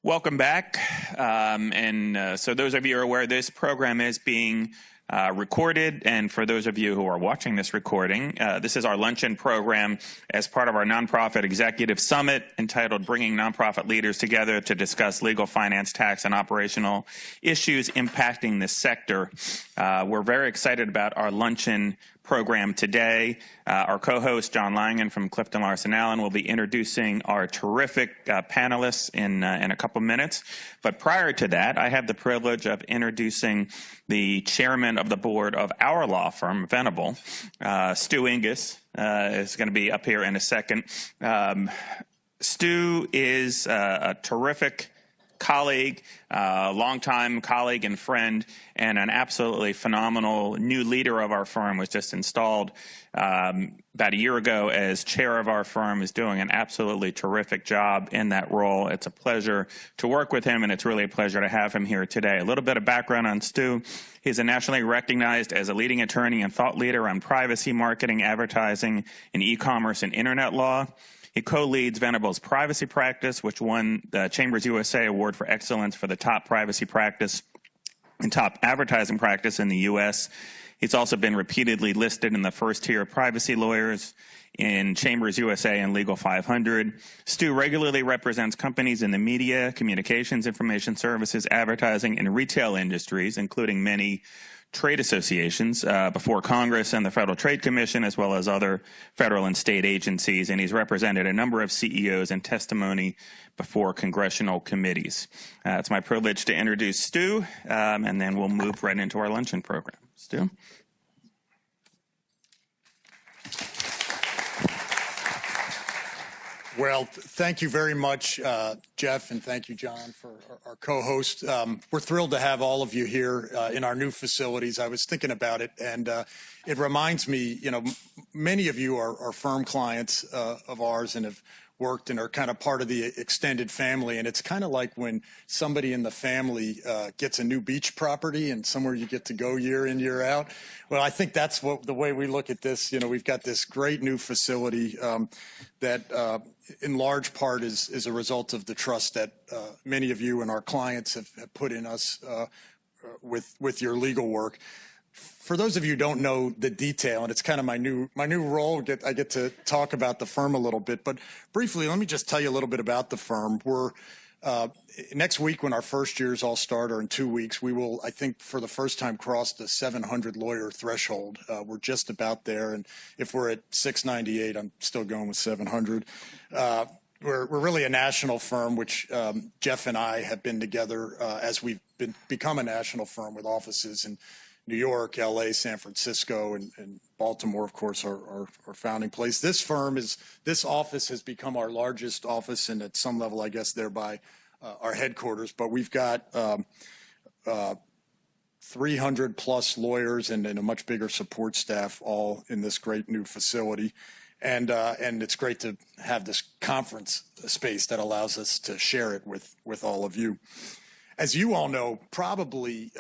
Welcome back. So those of you who are aware, this program is being recorded. And for those of you who are watching this recording, this is our Luncheon program as part of our nonprofit executive summit entitled Bringing Nonprofit Leaders Together to Discuss Legal, Finance, Tax, and Operational Issues Impacting this Sector. We're very excited about our Luncheon program today. Our co-host, John Langen from Clifton Larson Allen, will be introducing our terrific panelists in a couple minutes. But prior to that, I have the privilege of introducing the chairman of the board of our law firm, Venable. Stu Ingus is going to be up here in a second. Stu is a terrific colleague, longtime colleague and friend, and an absolutely phenomenal new leader of our firm. Was just installed about a year ago as chair of our firm, is doing an absolutely terrific job in that role. It's a pleasure to work with him, and it's really a pleasure to have him here today. A little bit of background on Stu. He's nationally recognized as a leading attorney and thought leader on privacy, marketing, advertising, and e-commerce and internet law. He co-leads Venable's privacy practice, which won the Chambers USA Award for Excellence for the top privacy practice and top advertising practice in the U.S. He's also been repeatedly listed in the first tier of privacy lawyers in Chambers USA and Legal 500. Stu regularly represents companies in the media, communications, information services, advertising, and retail industries, including many trade associations before Congress and the Federal Trade Commission, as well as other federal and state agencies, and he's represented a number of CEOs in testimony before congressional committees. It's my privilege to introduce Stu, and then we'll move right into our luncheon program. Stu? Well, thank you very much, Jeff, and thank you, John, for our co-host. We're thrilled to have all of you here in our new facilities. I was thinking about it, and it reminds me, many of you are firm clients of ours and have worked and are kind of part of the extended family. And it's kind of like when somebody in the family gets a new beach property and somewhere you get to go year in, year out. Well, I think that's the way we look at this. We've got this great new facility that in large part is a result of the trust that many of you and our clients have put in us with your legal work. For those of you who don't know the detail, and it's kind of my new role, I get to talk about the firm a little bit. But briefly, let me just tell you a little bit about the firm. We're next week, when our first years all start, or in 2 weeks, we will, I think, for the first time, cross the 700 lawyer threshold. We're just about there, and if we're at 698, I'm still going with 700. We're really a national firm, which Jeff and I have been together as we've become a national firm with offices in New York, LA, San Francisco, and Baltimore, of course, our founding place. This office has become our largest office, and at some level, I guess, thereby our headquarters. But we've got 300 plus lawyers and a much bigger support staff, all in this great new facility. And it's great to have this conference space that allows us to share it with all of you. As you all know, probably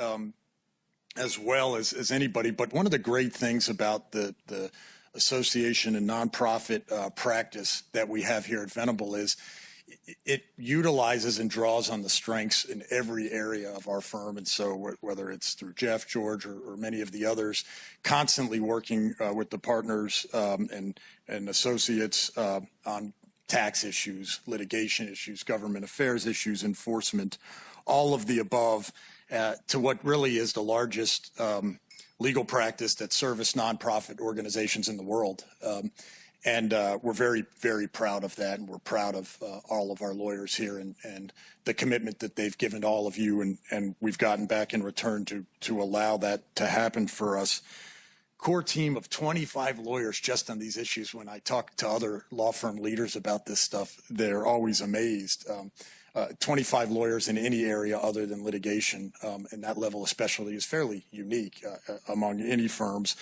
as well as anybody, but one of the great things about the association and nonprofit practice that we have here at Venable is it utilizes and draws on the strengths in every area of our firm. And so whether it's through Jeff, George, or many of the others, constantly working with the partners and associates on tax issues, litigation issues, government affairs issues, enforcement, all of the above, to what really is the largest legal practice that service nonprofit organizations in the world. And we're very, very proud of that, and we're proud of all of our lawyers here and the commitment that they've given to all of you, and we've gotten back in return to allow that to happen for us. Core team of 25 lawyers just on these issues. When I talk to other law firm leaders about this stuff, they're always amazed. 25 lawyers in any area other than litigation, and that level of specialty is fairly unique among any firms.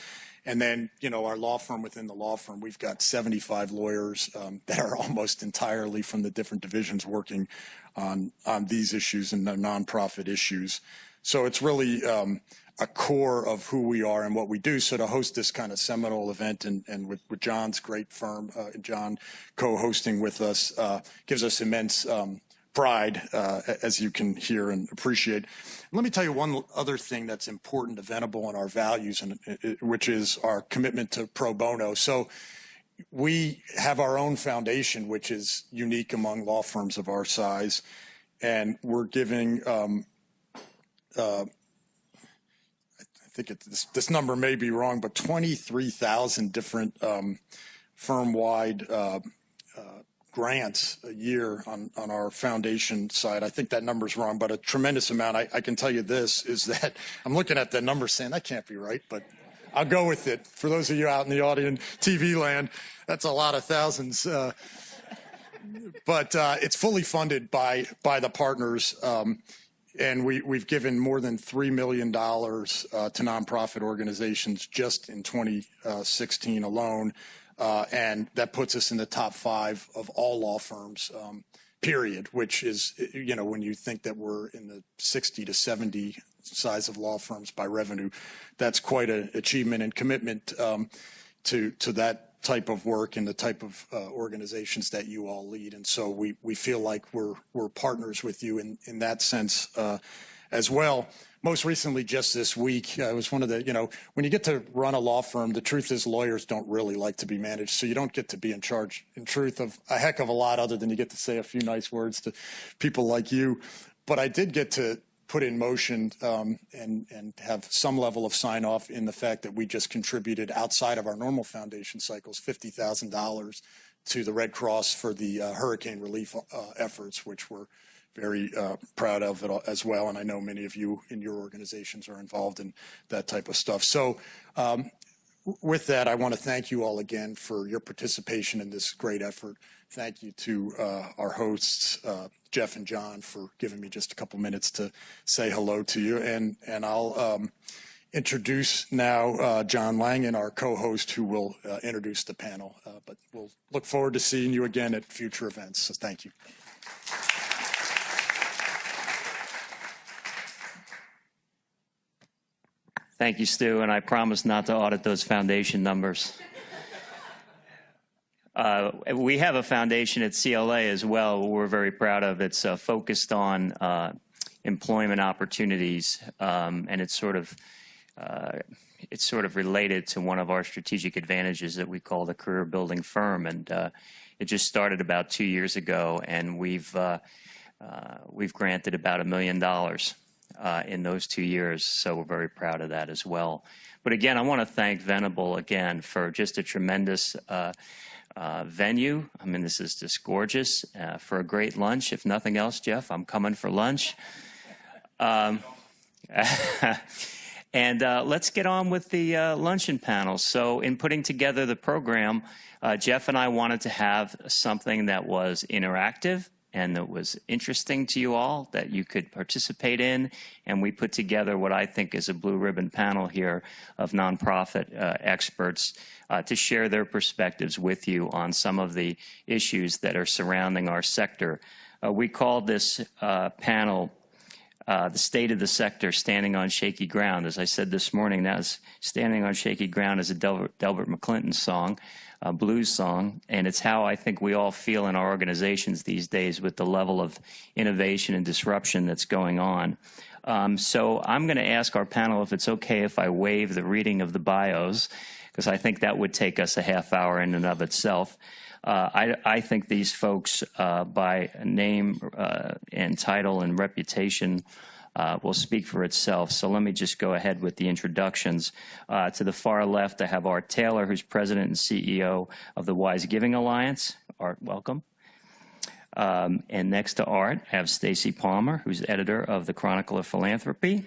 And then, our law firm within the law firm, we've got 75 lawyers that are almost entirely from the different divisions working on these issues and the nonprofit issues. So it's really a core of who we are and what we do. So to host this kind of seminal event and with John's great firm, John co-hosting with us, gives us immense pride, as you can hear and appreciate. Let me tell you one other thing that's important to Venable and our values, which is our commitment to pro bono. So we have our own foundation, which is unique among law firms of our size, and we're giving, I think this number may be wrong, but 23,000 different firm-wide grants a year on our foundation side. I think that number's wrong, but a tremendous amount. I can tell you this, is that I'm looking at the number saying that can't be right, but I'll go with it. For those of you out in the audience, TV land, that's a lot of thousands. But it's fully funded by the partners. And we've given more than $3 million to nonprofit organizations just in 2016 alone. And that puts us in the top 5 of all law firms, period, which is, you know, when you think that we're in the 60 to 70 size of law firms by revenue, that's quite an achievement and commitment to that type of work and the type of organizations that you all lead. And so we feel like we're partners with you in that sense as well. Most recently, just this week, it was one of the, you know, when you get to run a law firm, the truth is lawyers don't really like to be managed. So you don't get to be in charge, in truth, of a heck of a lot other than you get to say a few nice words to people like you. But I did get to put in motion and have some level of sign off in the fact that we just contributed outside of our normal foundation cycles $50,000 to the Red Cross for the hurricane relief efforts, which we're very proud of it as well. And I know many of you in your organizations are involved in that type of stuff. So with that, I want to thank you all again for your participation in this great effort. Thank you to our hosts, Jeff and John, for giving me just a couple minutes to say hello to you. And I'll introduce now John Langen, our co-host, who will introduce the panel. But we'll look forward to seeing you again at future events. So thank you. Thank you, Stu, and I promise not to audit those foundation numbers. We have a foundation at CLA as well. We're very proud of. It's focused on employment opportunities, and it's sort of related to one of our strategic advantages that we call the career building firm. And it just started about 2 years ago, and we've granted about $1 million in those 2 years, so we're very proud of that as well. But again, I want to thank Venable again for just a tremendous venue. I mean, this is just gorgeous, for a great lunch. If nothing else, Jeff, I'm coming for lunch. And let's get on with the luncheon panel. So in putting together the program, Jeff and I wanted to have something that was interactive and that was interesting to you all, that you could participate in. And we put together what I think is a blue ribbon panel here of nonprofit experts to share their perspectives with you on some of the issues that are surrounding our sector. We called this panel the State of the Sector, Standing on Shaky Ground. As I said this morning, that's Standing on Shaky Ground is a Delbert McClinton song, a blues song, and it's how I think we all feel in our organizations these days with the level of innovation and disruption that's going on. So I'm going to ask our panel if it's okay if I waive the reading of the bios, because I think that would take us a half hour in and of itself. I think these folks, by name and title and reputation, will speak for itself. So let me just go ahead with the introductions. To the far left, I have Art Taylor, who's President and CEO of the Wise Giving Alliance. Art, welcome. And next to Art, I have Stacy Palmer, who's editor of the Chronicle of Philanthropy.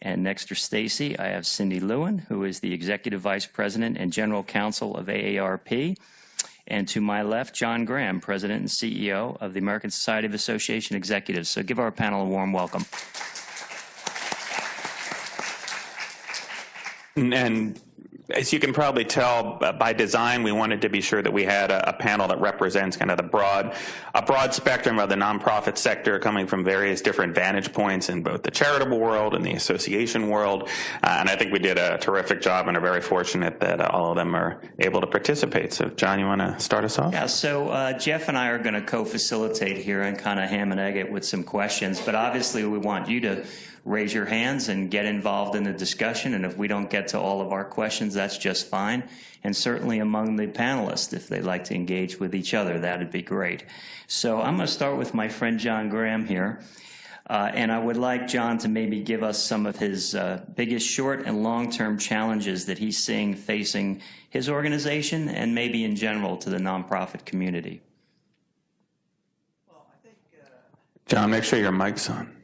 And next to Stacy, I have Cindy Lewin, who is the Executive Vice President and General Counsel of AARP. And to my left, John Graham, President and CEO of the American Society of Association Executives. So give our panel a warm welcome. And As you can probably tell, by design, we wanted to be sure that we had a panel that represents kind of a broad spectrum of the nonprofit sector, coming from various different vantage points in both the charitable world and the association world. And I think we did a terrific job and are very fortunate that all of them are able to participate. So, John, you want to start us off? Yeah, so Jeff and I are going to co-facilitate here and kind of ham and egg it with some questions. But obviously, we want you to raise your hands and get involved in the discussion. And if we don't get to all of our questions, that's just fine. And certainly among the panelists, if they'd like to engage with each other, that'd be great. So I'm going to start with my friend John Graham here. And I would like John to maybe give us some of his biggest short and long-term challenges that he's seeing facing his organization and maybe in general to the nonprofit community. Well, I think, John, make sure your mic's on.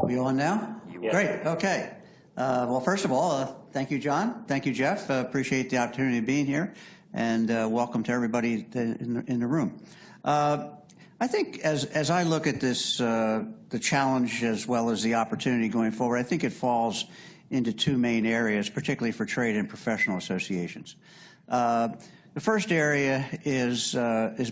are we on now? Yeah. Great, okay. Well, first of all, thank you, John. Thank you, Jeff. Appreciate the opportunity of being here. And welcome to everybody in the room. I think as I look at this, the challenge as well as the opportunity going forward, I think it falls into two main areas, particularly for trade and professional associations. The first area is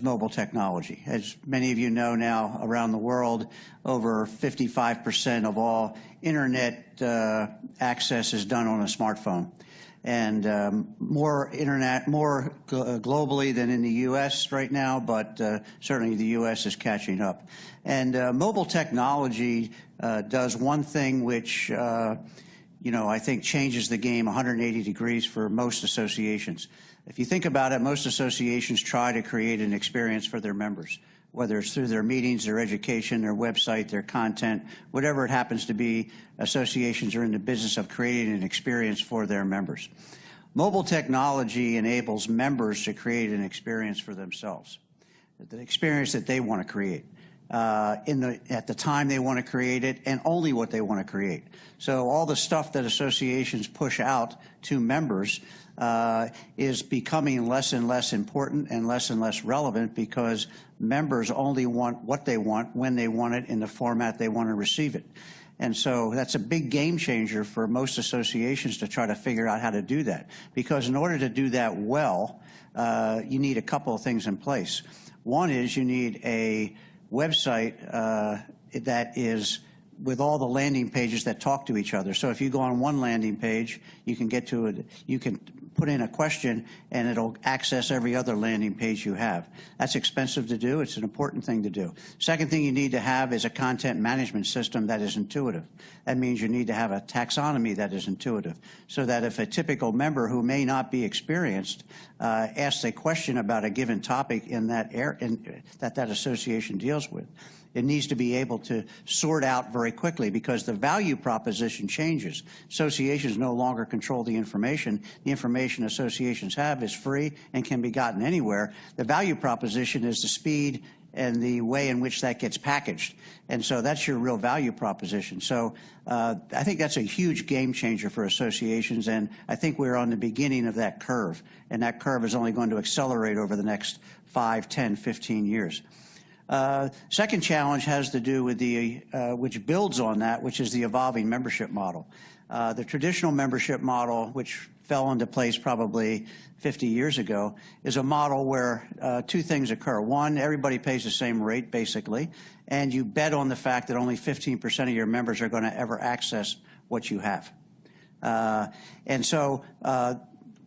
mobile technology. As many of you know now, around the world, over 55% of all internet access is done on a smartphone. And more globally than in the U.S. right now, but certainly the U.S. is catching up. And mobile technology does one thing which, I think changes the game 180 degrees for most associations. If you think about it, most associations try to create an experience for their members, whether it's through their meetings, their education, their website, their content, whatever it happens to be. Associations are in the business of creating an experience for their members. Mobile technology enables members to create an experience for themselves, the experience that they want to create. At the time they want to create it, and only what they want to create. So all the stuff that associations push out to members is becoming less and less important and less relevant because members only want what they want when they want it in the format they want to receive it. And so that's a big game changer for most associations to try to figure out how to do that. Because in order to do that well, you need a couple of things in place. One is you need a website that is with all the landing pages that talk to each other. So if you go on one landing page, you can get to it, you can put in a question and it'll access every other landing page you have. That's expensive to do. It's an important thing to do. Second thing you need to have is a content management system that is intuitive. That means you need to have a taxonomy that is intuitive so that if a typical member who may not be experienced asks a question about a given topic in that that association deals with, it needs to be able to sort out very quickly because the value proposition changes. Associations no longer control the information. The information associations have is free and can be gotten anywhere. The value proposition is the speed and the way in which that gets packaged. And so that's your real value proposition. So I think that's a huge game changer for associations, and I think we're on the beginning of that curve, and that curve is only going to accelerate over the next 5, 10, 15 years. Second challenge has to do with which builds on that, which is the evolving membership model. The traditional membership model, which fell into place probably 50 years ago, is a model where two things occur. One, everybody pays the same rate, basically, and you bet on the fact that only 15% of your members are going to ever access what you have. And so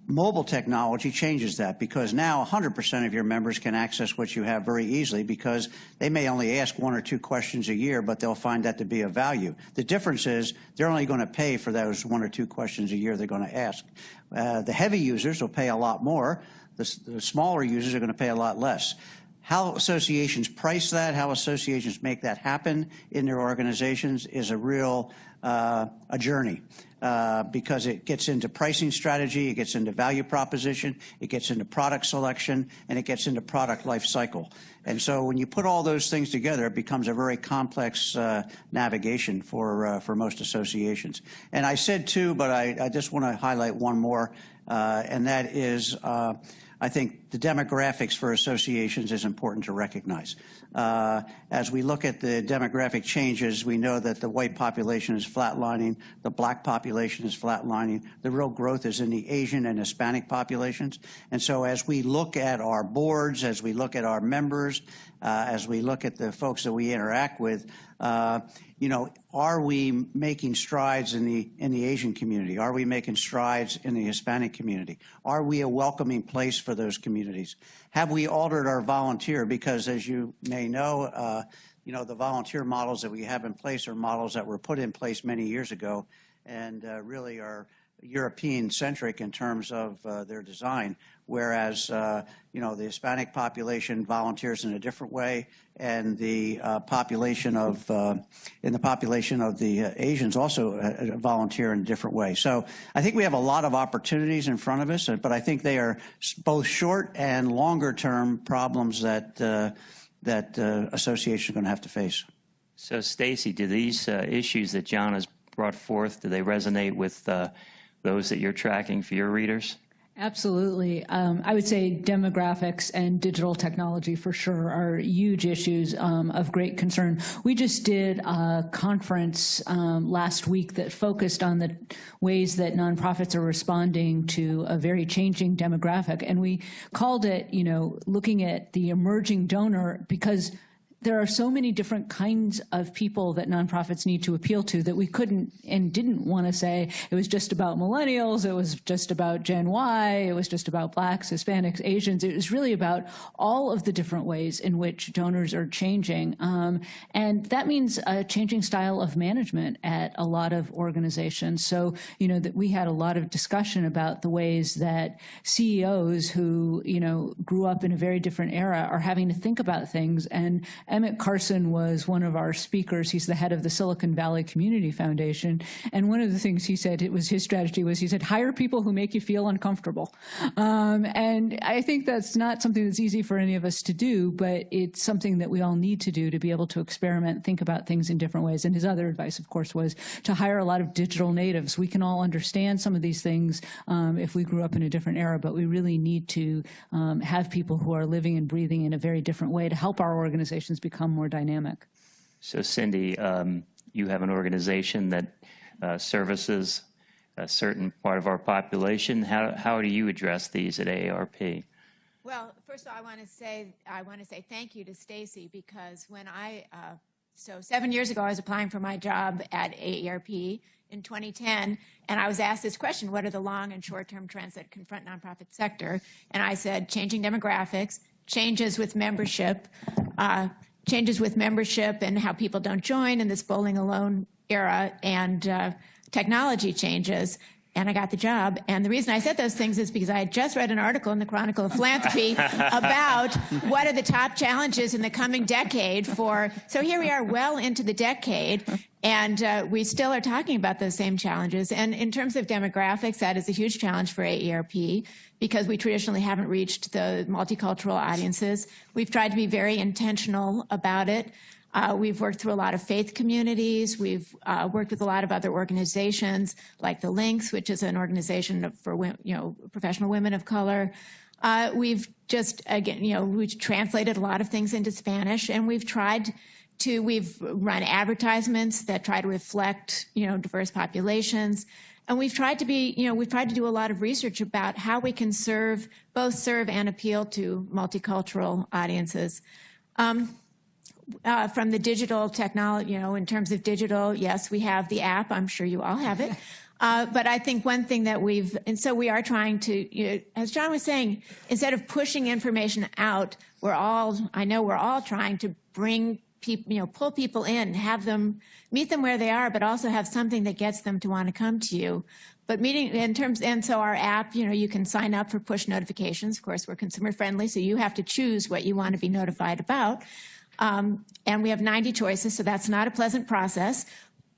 mobile technology changes that because now 100% of your members can access what you have very easily because they may only ask 1 or 2 questions a year, but they'll find that to be of value. The difference is they're only going to pay for those 1 or 2 questions a year they're going to ask. The heavy users will pay a lot more. The smaller users are going to pay a lot less. How associations price that, how associations make that happen in their organizations is a real a journey. Because it gets into pricing strategy, it gets into value proposition, it gets into product selection, and it gets into product life cycle. And so when you put all those things together, it becomes a very complex navigation for most associations. And I said 2, but I just want to highlight one more, and that is I think the demographics for associations is important to recognize. As we look at the demographic changes, we know that the white population is flatlining, the black population is flatlining, the real growth is in the Asian and Hispanic populations. And so as we look at our boards, as we look at our members, as we look at the folks that we interact with, you know, are we making strides in the Asian community? Are we making strides in the Hispanic community? Are we a welcoming place for those communities? Have we altered our volunteer? Because as you may know, you know, the volunteer models that we have in place are models that were put in place many years ago and really are European-centric in terms of their design, whereas, you know, the Hispanic population volunteers in a different way, and the population of the Asians also volunteer in a different way. So I think we have a lot of opportunities in front of us, but I think they are both short and longer-term problems that associations are going to have to face. So, Stacy, do these issues that John has brought forth, do they resonate with those that you're tracking for your readers? Absolutely. I would say demographics and digital technology for sure are huge issues of great concern. We just did a conference last week that focused on the ways that nonprofits are responding to a very changing demographic. And we called it, you know, looking at the emerging donor, because there are so many different kinds of people that nonprofits need to appeal to that we couldn't and didn't want to say it was just about millennials, it was just about Gen Y, it was just about blacks, Hispanics, Asians. It was really about all of the different ways in which donors are changing. And that means a changing style of management at a lot of organizations. So, you know, that we had a lot of discussion about the ways that CEOs who, you know, grew up in a very different era are having to think about things. And Emmett Carson was one of our speakers. He's the head of the Silicon Valley Community Foundation. And one of the things he said, it was his strategy, was he said, hire people who make you feel uncomfortable. And I think that's not something that's easy for any of us to do, but it's something that we all need to do to be able to experiment, think about things in different ways. And his other advice, of course, was to hire a lot of digital natives. We can all understand some of these things if we grew up in a different era, but we really need to have people who are living and breathing in a very different way to help our organizations become more dynamic. So, Cindy, you have an organization that services a certain part of our population. How do you address these at AARP? Well, first of all, I want to say thank you to Stacy, because when so 7 years ago, I was applying for my job at AARP in 2010, and I was asked this question: what are the long and short-term trends that confront nonprofit sector? And I said, changing demographics, changes with membership and how people don't join in this bowling alone era, and technology changes. And I got the job. And the reason I said those things is because I had just read an article in the Chronicle of Philanthropy about what are the top challenges in the coming decade so here we are well into the decade, and we still are talking about those same challenges. And in terms of demographics, that is a huge challenge for AARP, because we traditionally haven't reached the multicultural audiences. We've tried to be very intentional about it. We've worked through a lot of faith communities. We've worked with a lot of other organizations like the Links, which is an organization for professional women of color. We've just, again, we've translated a lot of things into Spanish, and we've run advertisements that try to reflect, diverse populations. And we've tried to do a lot of research about how we can both serve and appeal to multicultural audiences. From the digital technology, in terms of digital, yes, we have the app. I'm sure you all have it. But I think one thing that so we are trying to, as John was saying, instead of pushing information out, we're all trying to bring people, pull people in, have them, meet them where they are, but also have something that gets them to want to come to you. But and so our app, you can sign up for push notifications. Of course, we're consumer friendly, so you have to choose what you want to be notified about. And we have 90 choices, so that's not a pleasant process.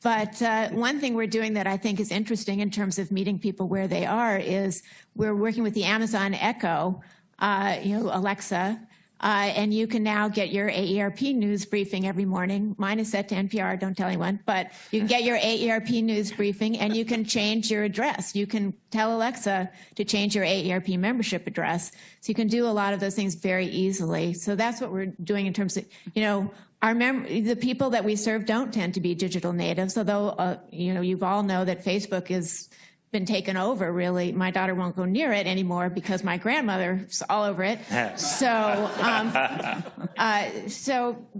But one thing we're doing that I think is interesting in terms of meeting people where they are is we're working with the Amazon Echo, Alexa, And you can now get your AERP news briefing every morning. Mine is set to NPR, don't tell anyone, but you can get your AERP news briefing and you can change your address. You can tell Alexa to change your AERP membership address. So you can do a lot of those things very easily. So that's what we're doing in terms of, the people that we serve don't tend to be digital natives, although, you've all know that Facebook is been taken over, really. My daughter won't go near it anymore because my grandmother's all over it. So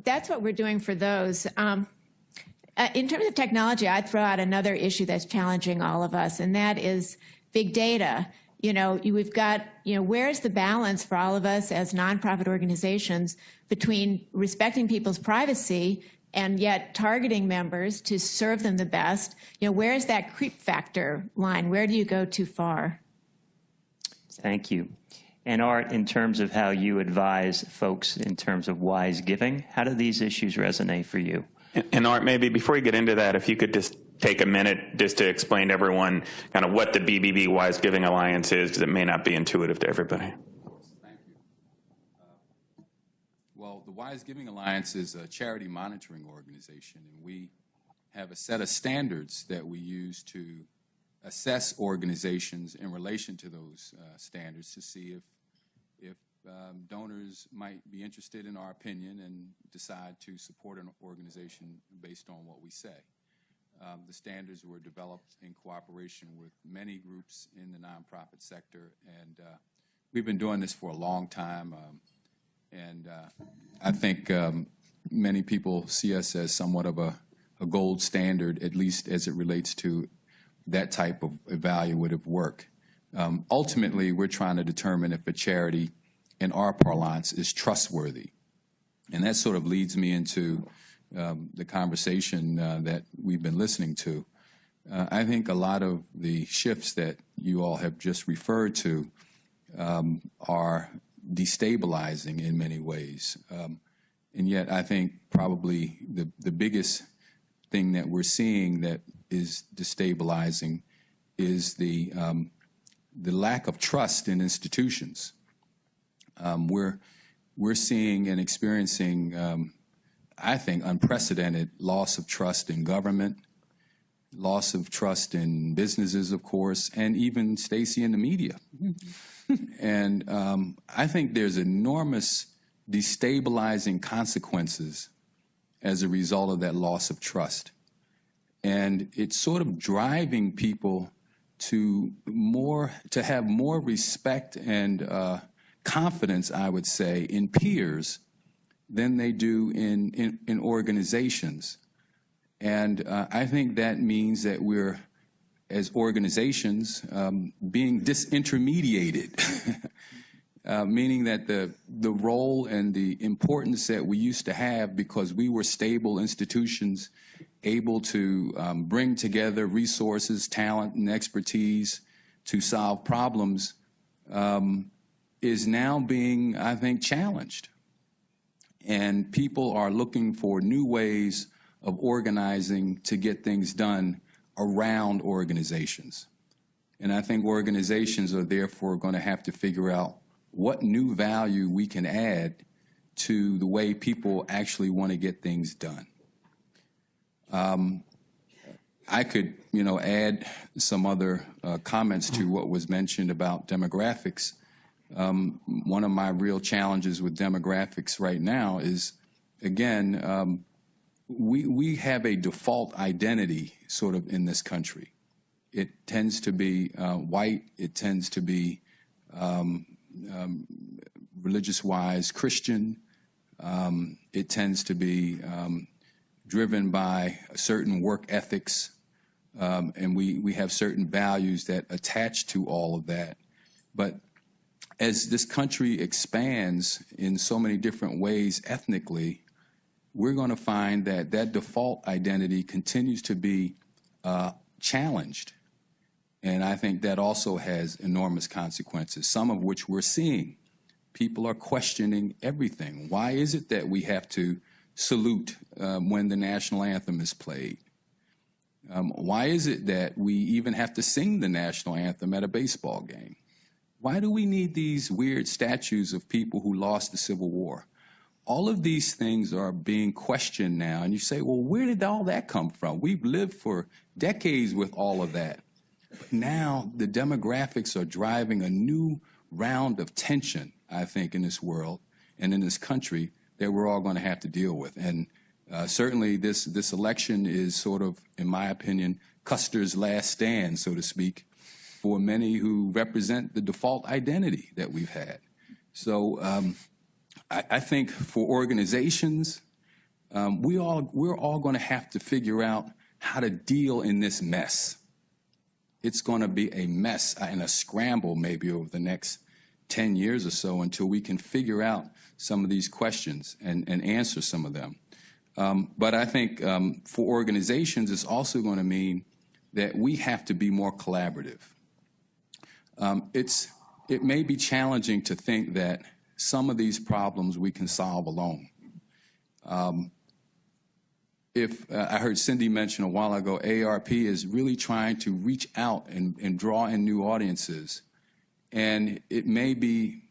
that's what we're doing for those. In terms of technology, I'd throw out another issue that's challenging all of us, and that is big data. We've got, where's the balance for all of us as nonprofit organizations between respecting people's privacy and yet targeting members to serve them the best? Where's that creep factor line? Where do you go too far? Thank you. And Art, in terms of how you advise folks in terms of wise giving, how do these issues resonate for you? And Art, maybe before you get into that, if you could just take a minute just to explain to everyone kind of what the BBB Wise Giving Alliance is, because it may not be intuitive to everybody. Thank you. Well, the Wise Giving Alliance is a charity monitoring organization, and we have a set of standards that we use to assess organizations in relation to those standards to see if donors might be interested in our opinion and decide to support an organization based on what we say. The standards were developed in cooperation with many groups in the nonprofit sector, and we've been doing this for a long time. I think many people see us as somewhat of a gold standard, at least as it relates to that type of evaluative work. Ultimately, we're trying to determine if a charity, in our parlance, is trustworthy. And that sort of leads me into the conversation that we've been listening to. I think a lot of the shifts that you all have just referred to are destabilizing in many ways. And yet I think probably the biggest thing that we're seeing that is destabilizing is the lack of trust in institutions. We're seeing and experiencing, I think, unprecedented loss of trust in government, loss of trust in businesses, of course, and even, Stacy, in the media. And I think there's enormous destabilizing consequences as a result of that loss of trust. And it's sort of driving people to have more respect and confidence, I would say, in peers than they do in organizations. And I think that means that we're, as organizations, being disintermediated, meaning that the role and the importance that we used to have because we were stable institutions able to bring together resources, talent, and expertise to solve problems is now being, I think, challenged. And people are looking for new ways of organizing to get things done around organizations. And I think organizations are therefore going to have to figure out what new value we can add to the way people actually want to get things done. I could, add some other comments to what was mentioned about demographics. One of my real challenges with demographics right now is, again, we have a default identity sort of in this country. It tends to be white. It tends to be religious-wise Christian. It tends to be driven by certain work ethics, and we have certain values that attach to all of that. But as this country expands in so many different ways ethnically, we're going to find that that default identity continues to be challenged. And I think that also has enormous consequences, some of which we're seeing. People are questioning everything. Why is it that we have to salute when the national anthem is played? Why is it that we even have to sing the national anthem at a baseball game? Why do we need these weird statues of people who lost the Civil War? All of these things are being questioned now. And you say, well, where did all that come from? We've lived for decades with all of that. But now the demographics are driving a new round of tension, I think, in this world and in this country that we're all going to have to deal with. And certainly this election is sort of, in my opinion, Custer's last stand, so to speak, for many who represent the default identity that we've had. So I think for organizations, we're all going to have to figure out how to deal in this mess. It's going to be a mess and a scramble maybe over the next 10 years or so until we can figure out some of these questions and answer some of them. But I think for organizations, it's also going to mean that we have to be more collaborative. It may be challenging to think that some of these problems we can solve alone. I heard Cindy mention a while ago, AARP is really trying to reach out and draw in new audiences. And it may be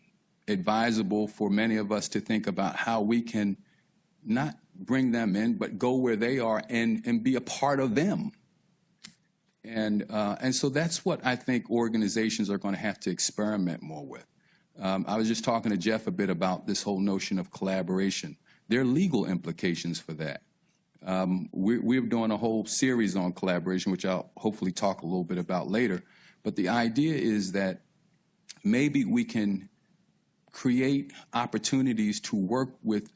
advisable for many of us to think about how we can not bring them in, but go where they are and be a part of them. And so that's what I think organizations are going to have to experiment more with. I was just talking to Jeff a bit about this whole notion of collaboration. There are legal implications for that. We're doing a whole series on collaboration, which I'll hopefully talk a little bit about later. But the idea is that maybe we can create opportunities to work with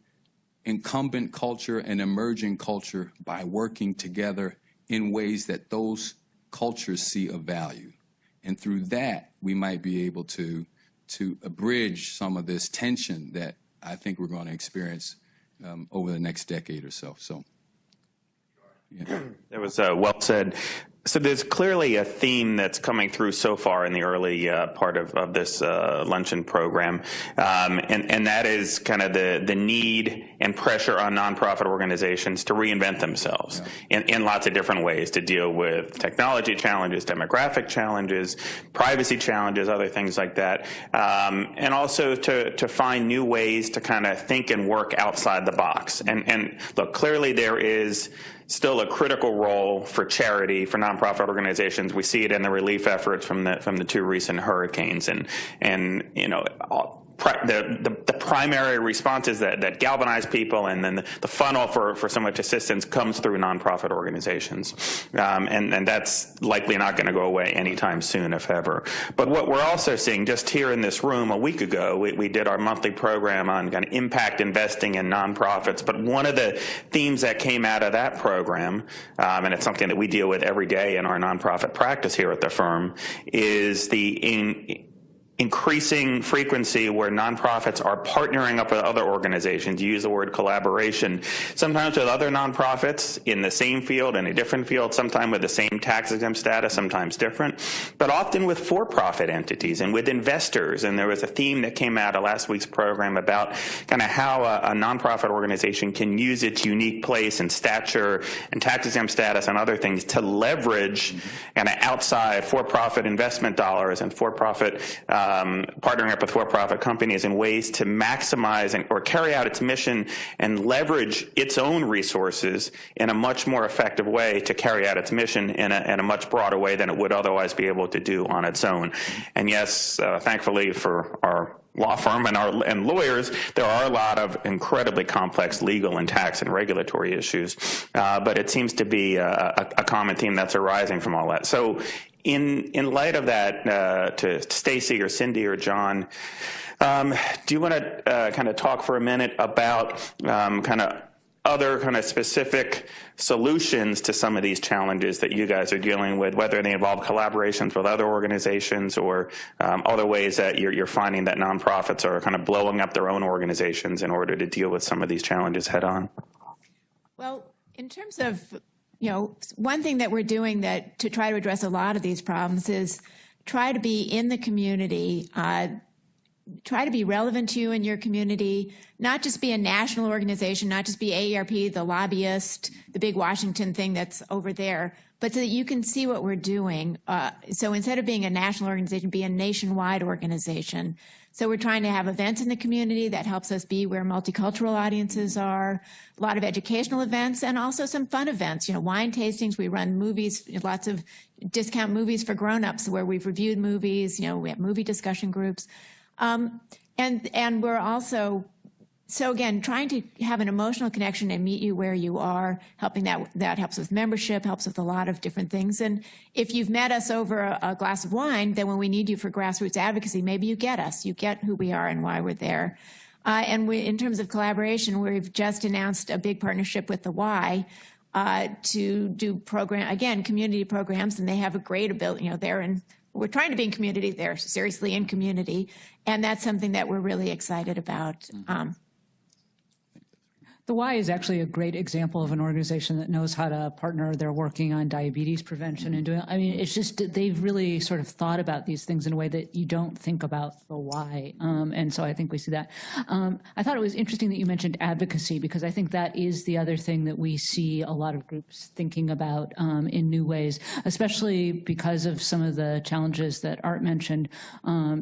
incumbent culture and emerging culture by working together in ways that those cultures see a value. And through that, we might be able to abridge some of this tension that I think we're going to experience over the next decade or so. Yeah. That was well said. So there's clearly a theme that's coming through so far in the early part of this luncheon program, and that is kind of the need and pressure on nonprofit organizations to reinvent themselves in lots of different ways to deal with technology challenges, demographic challenges, privacy challenges, other things like that, and also to find new ways to kind of think and work outside the box. And look, clearly there is still a critical role for charity, for nonprofit organizations. We see it in the relief efforts from the two recent hurricanes, and you know, the primary responses that galvanize people, and then the funnel for so much assistance comes through nonprofit organizations, and that's likely not going to go away anytime soon, if ever. But what we're also seeing, just here in this room a week ago, we did our monthly program on kind of impact investing in nonprofits. But one of the themes that came out of that program, and it's something that we deal with every day in our nonprofit practice here at the firm, is the increasing frequency where nonprofits are partnering up with other organizations. You use the word collaboration, sometimes with other nonprofits in the same field, in a different field, sometimes with the same tax-exempt status, sometimes different, but often with for-profit entities and with investors. And there was a theme that came out of last week's program about kind of how a nonprofit organization can use its unique place and stature and tax-exempt status and other things to leverage kind of outside for-profit investment dollars and for-profit partnering up with for-profit companies in ways to maximize or carry out its mission and leverage its own resources in a much more effective way to carry out its mission in a much broader way than it would otherwise be able to do on its own. And yes, thankfully for our law firm and lawyers, there are a lot of incredibly complex legal and tax and regulatory issues, but it seems to be a common theme that's arising from all that. So in light of that, to Stacy or Cindy or John, do you want to kind of talk for a minute about kind of other kind of specific solutions to some of these challenges that you guys are dealing with, whether they involve collaborations with other organizations or other ways that you're finding that nonprofits are kind of blowing up their own organizations in order to deal with some of these challenges head on? Well, in terms of, you know, one thing that we're doing that to try to address a lot of these problems is try to be in the community, try to be relevant to you and your community, not just be a national organization, not just be AARP, the lobbyist, the big Washington thing that's over there, but so that you can see what we're doing. So instead of being a national organization, be a nationwide organization. So we're trying to have events in the community that helps us be where multicultural audiences are, a lot of educational events, and also some fun events, wine tastings. We run movies, lots of discount movies for grown-ups where we've reviewed movies, we have movie discussion groups. And we're also, so again, trying to have an emotional connection and meet you where you are, helping that helps with membership, helps with a lot of different things. And if you've met us over a glass of wine, then when we need you for grassroots advocacy, maybe you get us, you get who we are and why we're there. And in terms of collaboration, we've just announced a big partnership with the Y to do community programs, and they have a great ability, we're trying to be in community. They're seriously in community. And that's something that we're really excited about. The Y is actually a great example of an organization that knows how to partner. They're working on diabetes prevention and doing, it's just, they've really sort of thought about these things in a way that you don't think about the Y. And so I think we see that. I thought it was interesting that you mentioned advocacy, because I think that is the other thing that we see a lot of groups thinking about in new ways, especially because of some of the challenges that Art mentioned.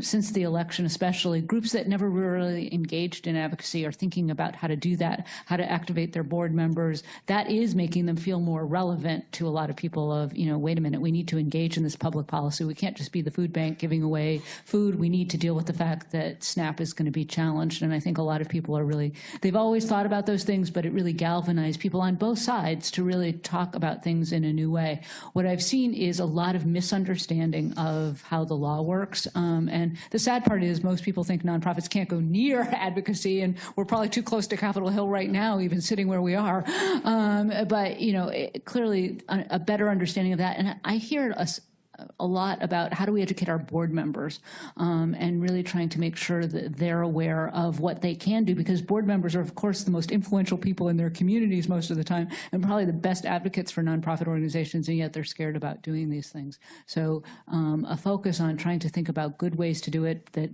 Since the election, especially, groups that never really engaged in advocacy are thinking about how to do that, how to activate their board members. That is making them feel more relevant to a lot of people of, wait a minute, we need to engage in this public policy. We can't just be the food bank giving away food. We need to deal with the fact that SNAP is going to be challenged. And I think a lot of people are really, they've always thought about those things, but it really galvanized people on both sides to really talk about things in a new way. What I've seen is a lot of misunderstanding of how the law works. And the sad part is most people think nonprofits can't go near advocacy, and we're probably too close to Capitol Hill right now, even sitting where we are. But, clearly a better understanding of that. And I hear a lot about how do we educate our board members and really trying to make sure that they're aware of what they can do, because board members are, of course, the most influential people in their communities most of the time and probably the best advocates for nonprofit organizations, and yet they're scared about doing these things. So a focus on trying to think about good ways to do it that,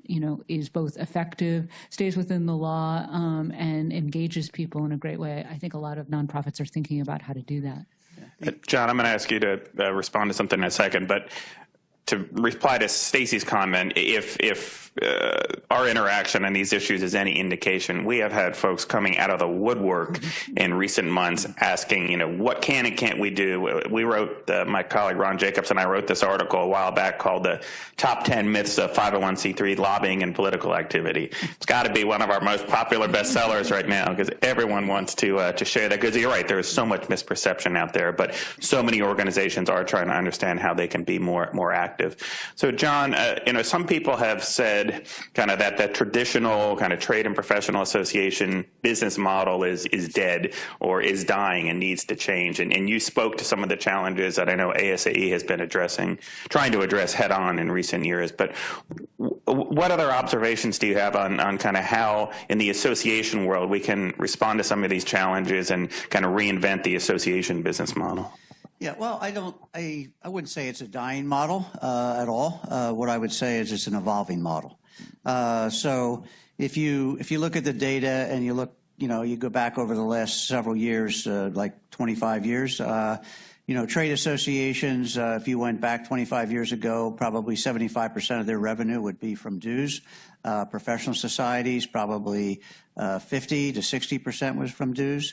is both effective, stays within the law, and engages people in a great way. I think a lot of nonprofits are thinking about how to do that. John, I'm going to ask you to respond to something in a second, but to reply to Stacy's comment, if our interaction on these issues is any indication, we have had folks coming out of the woodwork in recent months asking, what can and can't we do? We wrote, my colleague Ron Jacobs and I wrote this article a while back called the Top 10 Myths of 501c3 Lobbying and Political Activity. It's got to be one of our most popular bestsellers right now, because everyone wants to share that, because you're right, there is so much misperception out there, but so many organizations are trying to understand how they can be more active. So, John, some people have said kind of that traditional kind of trade and professional association business model is dead or is dying and needs to change. And you spoke to some of the challenges that I know ASAE has been trying to address head on in recent years. But what other observations do you have on kind of how in the association world we can respond to some of these challenges and kind of reinvent the association business model? Yeah, well, I wouldn't say it's a dying model at all. What I would say is it's an evolving model. So if you look at the data and you go back over the last several years, like 25 years, trade associations, if you went back 25 years ago, probably 75% of their revenue would be from dues. Professional societies, probably 50 to 60% was from dues.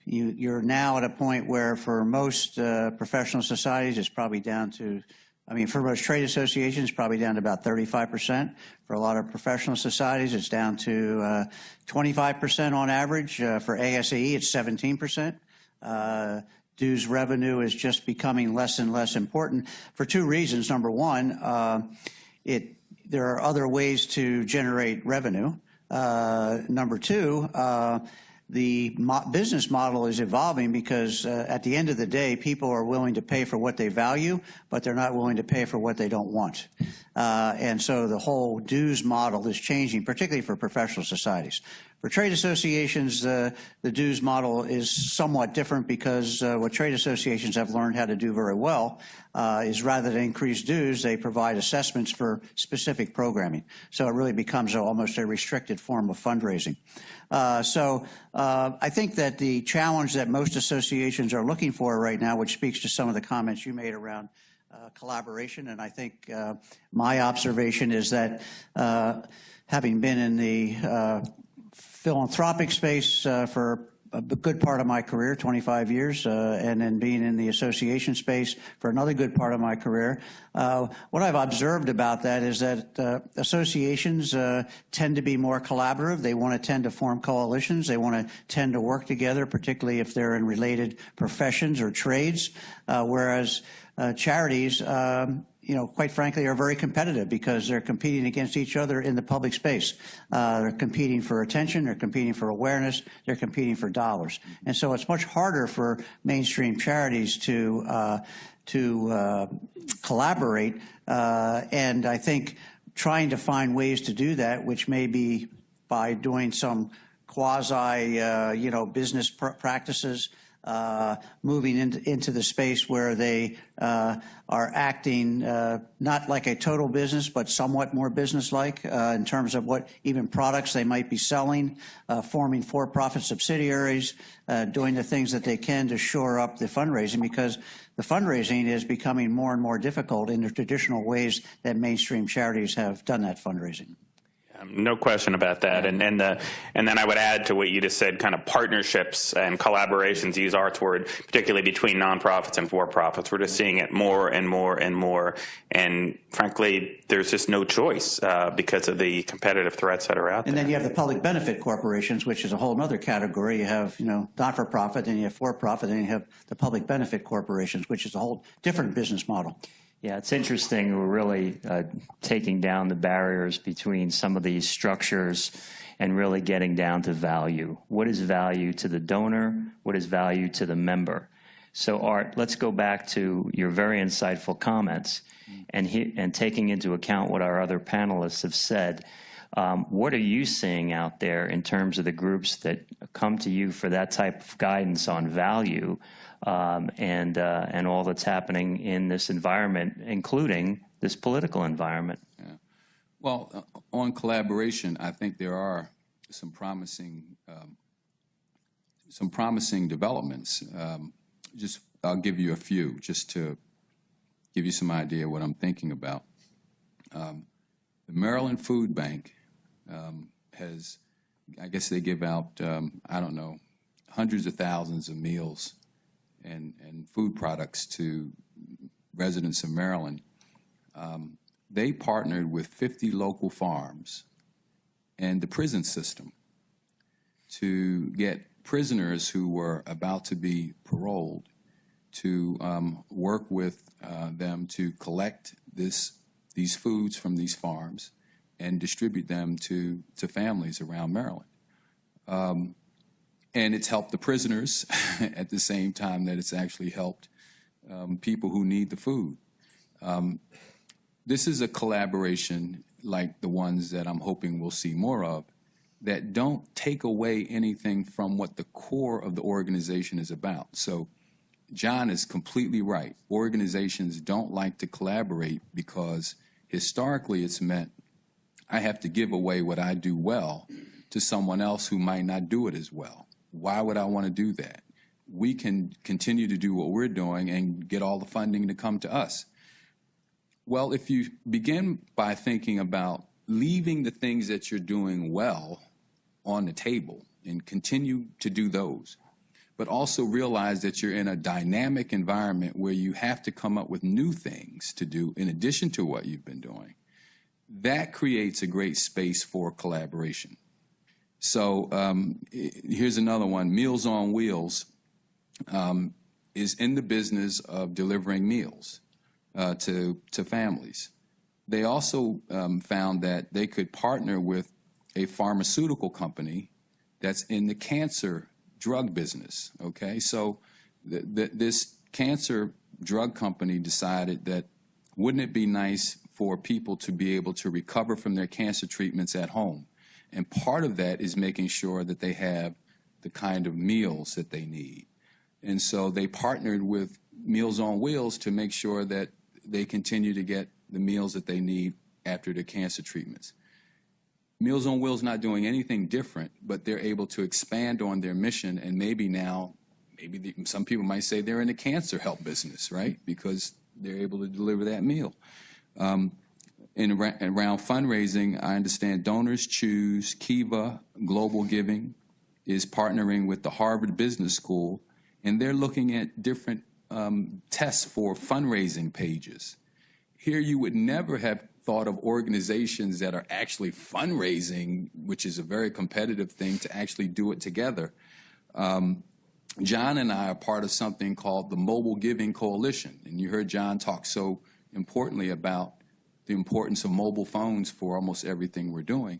You're now at a point where for most professional societies, it's probably down to, for most trade associations, probably down to about 35%. For a lot of professional societies, it's down to 25% on average. For ASAE, it's 17%. Dues revenue is just becoming less and less important for two reasons. Number one, there are other ways to generate revenue. Number two, the business model is evolving because at the end of the day, people are willing to pay for what they value, but they're not willing to pay for what they don't want. And so the whole dues model is changing, particularly for professional societies. For trade associations, the dues model is somewhat different because what trade associations have learned how to do very well is rather than increase dues, they provide assessments for specific programming. So it really becomes almost a restricted form of fundraising. I think that the challenge that most associations are looking for right now, which speaks to some of the comments you made around collaboration, and I think my observation is that having been in the philanthropic space for a good part of my career, 25 years, and then being in the association space for another good part of my career, what I've observed about that is that associations tend to be more collaborative. They want to tend to form coalitions. They want to tend to work together, particularly if they're in related professions or trades, whereas charities, quite frankly, are very competitive because they're competing against each other in the public space. They're competing for attention, they're competing for awareness, they're competing for dollars. And so it's much harder for mainstream charities to collaborate. And I think trying to find ways to do that, which may be by doing some quasi, business practices, moving into the space where they are acting not like a total business, but somewhat more business-like in terms of what even products they might be selling, forming for-profit subsidiaries, doing the things that they can to shore up the fundraising, because the fundraising is becoming more and more difficult in the traditional ways that mainstream charities have done that fundraising. No question about that. And then I would add to what you just said, kind of partnerships and collaborations, use Art's word, particularly between nonprofits and for-profits. We're just seeing it more and more and more. And frankly, there's just no choice because of the competitive threats that are out there. And then you have the public benefit corporations, which is a whole other category. You have, not-for-profit, then you have for-profit, then you have the public benefit corporations, which is a whole different business model. Yeah, it's interesting. We're really taking down the barriers between some of these structures and really getting down to value. What is value to the donor? What is value to the member? So, Art, let's go back to your very insightful comments and taking into account what our other panelists have said. What are you seeing out there in terms of the groups that come to you for that type of guidance on value? And all that's happening in this environment, including this political environment. Yeah. Well, on collaboration, I think there are some promising developments. I'll give you a few just to give you some idea of what I'm thinking about. The Maryland Food Bank has, I guess they give out, hundreds of thousands of meals and food products to residents of Maryland. They partnered with 50 local farms and the prison system to get prisoners who were about to be paroled to work with them to collect these foods from these farms and distribute them to families around Maryland. And it's helped the prisoners at the same time that it's actually helped people who need the food. This is a collaboration like the ones that I'm hoping we'll see more of that don't take away anything from what the core of the organization is about. So John is completely right. Organizations don't like to collaborate because historically it's meant I have to give away what I do well to someone else who might not do it as well. Why would I want to do that? We can continue to do what we're doing and get all the funding to come to us. Well, if you begin by thinking about leaving the things that you're doing well on the table and continue to do those, but also realize that you're in a dynamic environment where you have to come up with new things to do in addition to what you've been doing, that creates a great space for collaboration. So here's another one. Meals on Wheels is in the business of delivering meals to families. They also found that they could partner with a pharmaceutical company that's in the cancer drug business, okay? So this cancer drug company decided that wouldn't it be nice for people to be able to recover from their cancer treatments at home? And part of that is making sure that they have the kind of meals that they need. And so they partnered with Meals on Wheels to make sure that they continue to get the meals that they need after the cancer treatments. Meals on Wheels not doing anything different, but they're able to expand on their mission, and maybe now, some people might say they're in the cancer help business, right? Because they're able to deliver that meal. Around fundraising, I understand Donors Choose, Kiva, Global Giving is partnering with the Harvard Business School, and they're looking at different tests for fundraising pages. Here you would never have thought of organizations that are actually fundraising, which is a very competitive thing, to actually do it together. John and I are part of something called the Mobile Giving Coalition, and you heard John talk so importantly about the importance of mobile phones for almost everything we're doing.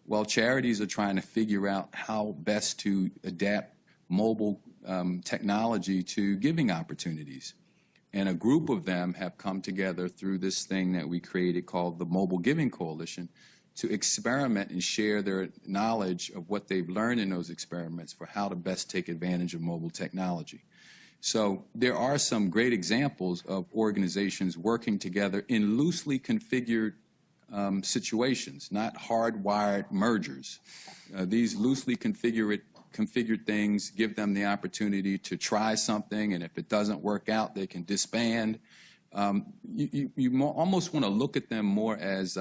Well, charities are trying to figure out how best to adapt mobile technology to giving opportunities. And a group of them have come together through this thing that we created called the Mobile Giving Coalition to experiment and share their knowledge of what they've learned in those experiments for how to best take advantage of mobile technology. So there are some great examples of organizations working together in loosely configured situations, not hardwired mergers. These loosely configured things give them the opportunity to try something, and if it doesn't work out, they can disband. You almost want to look at them more as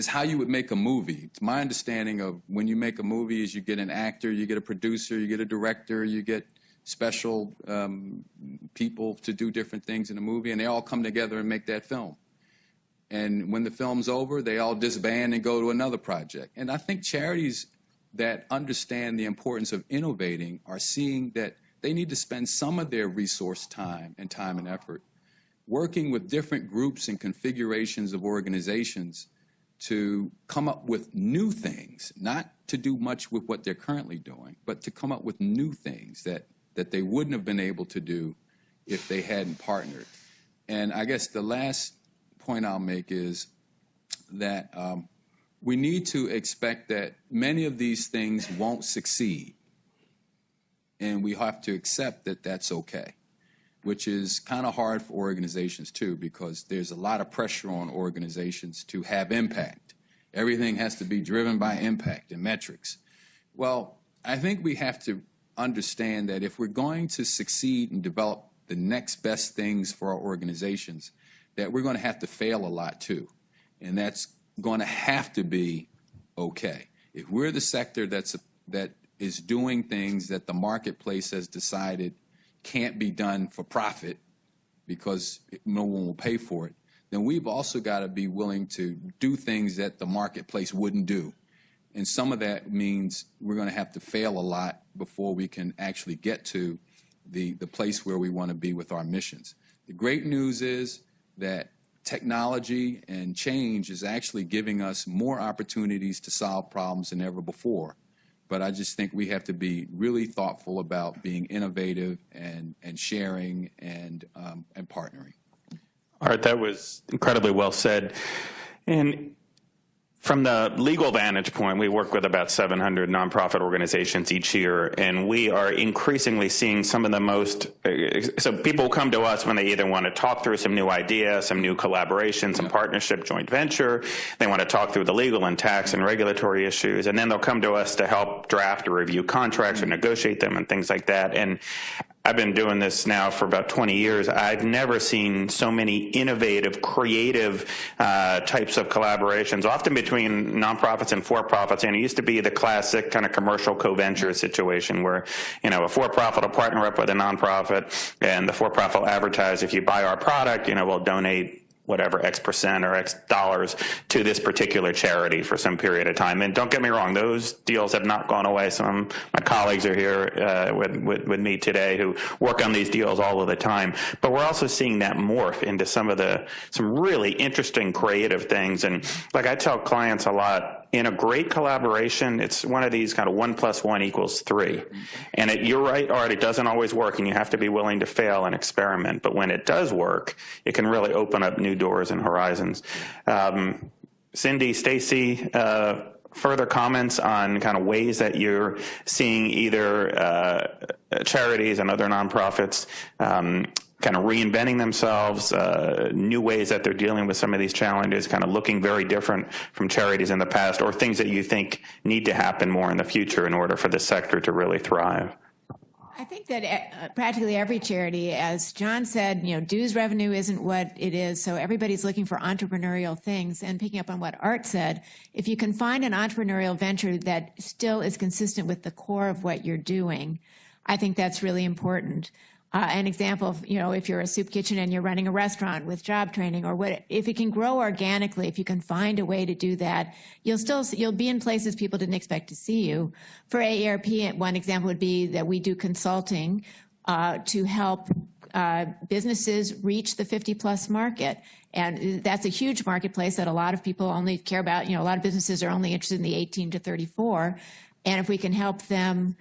how you would make a movie. It's my understanding of when you make a movie is you get an actor, you get a producer, you get a director, you get special people to do different things in a movie, and they all come together and make that film. And when the film's over, they all disband and go to another project. And I think charities that understand the importance of innovating are seeing that they need to spend some of their resource time and effort working with different groups and configurations of organizations to come up with new things, not to do much with what they're currently doing, but to come up with new things that they wouldn't have been able to do if they hadn't partnered. And I guess the last point I'll make is that we need to expect that many of these things won't succeed. And we have to accept that that's okay, which is kind of hard for organizations too, because there's a lot of pressure on organizations to have impact. Everything has to be driven by impact and metrics. Well, I think we have to understand that if we're going to succeed and develop the next best things for our organizations, that we're going to have to fail a lot too. And that's going to have to be okay. If we're the sector that is doing things that the marketplace has decided can't be done for profit because no one will pay for it, then we've also got to be willing to do things that the marketplace wouldn't do. And some of that means we're going to have to fail a lot before we can actually get to the place where we want to be with our missions. The great news is that technology and change is actually giving us more opportunities to solve problems than ever before. But I just think we have to be really thoughtful about being innovative and sharing and partnering. Art, that was incredibly well said. And from the legal vantage point, we work with about 700 nonprofit organizations each year, and we are increasingly seeing some of the most, so people come to us when they either want to talk through some new idea, some new collaboration, some partnership, joint venture, they want to talk through the legal and tax and regulatory issues, and then they'll come to us to help draft or review contracts or negotiate them and things like that. And I've been doing this now for about 20 years. I've never seen so many innovative, creative types of collaborations, often between nonprofits and for-profits. And it used to be the classic kind of commercial co-venture situation where, a for-profit will partner up with a nonprofit, and the for-profit will advertise, if you buy our product, we'll donate whatever X percent or X dollars to this particular charity for some period of time. And don't get me wrong, those deals have not gone away. Some of my colleagues are here with me today who work on these deals all of the time. But we're also seeing that morph into some really interesting creative things. And like I tell clients a lot, in a great collaboration, it's one of these kind of 1 + 1 = 3. And you're right, Art, it doesn't always work, and you have to be willing to fail and experiment. But when it does work, it can really open up new doors and horizons. Cindy, Stacy, further comments on kind of ways that you're seeing either charities and other nonprofits kind of reinventing themselves, new ways that they're dealing with some of these challenges, kind of looking very different from charities in the past, or things that you think need to happen more in the future in order for the sector to really thrive? I think that practically every charity, as John said, dues revenue isn't what it is, so everybody's looking for entrepreneurial things. And picking up on what Art said, if you can find an entrepreneurial venture that still is consistent with the core of what you're doing, I think that's really important. An example of, if you're a soup kitchen and you're running a restaurant with job training, or if it can grow organically, if you can find a way to do that, you'll be in places people didn't expect to see you. For AARP, one example would be that we do consulting to help businesses reach the 50-plus market. And that's a huge marketplace that a lot of people only care about. A lot of businesses are only interested in the 18 to 34. And if we can help them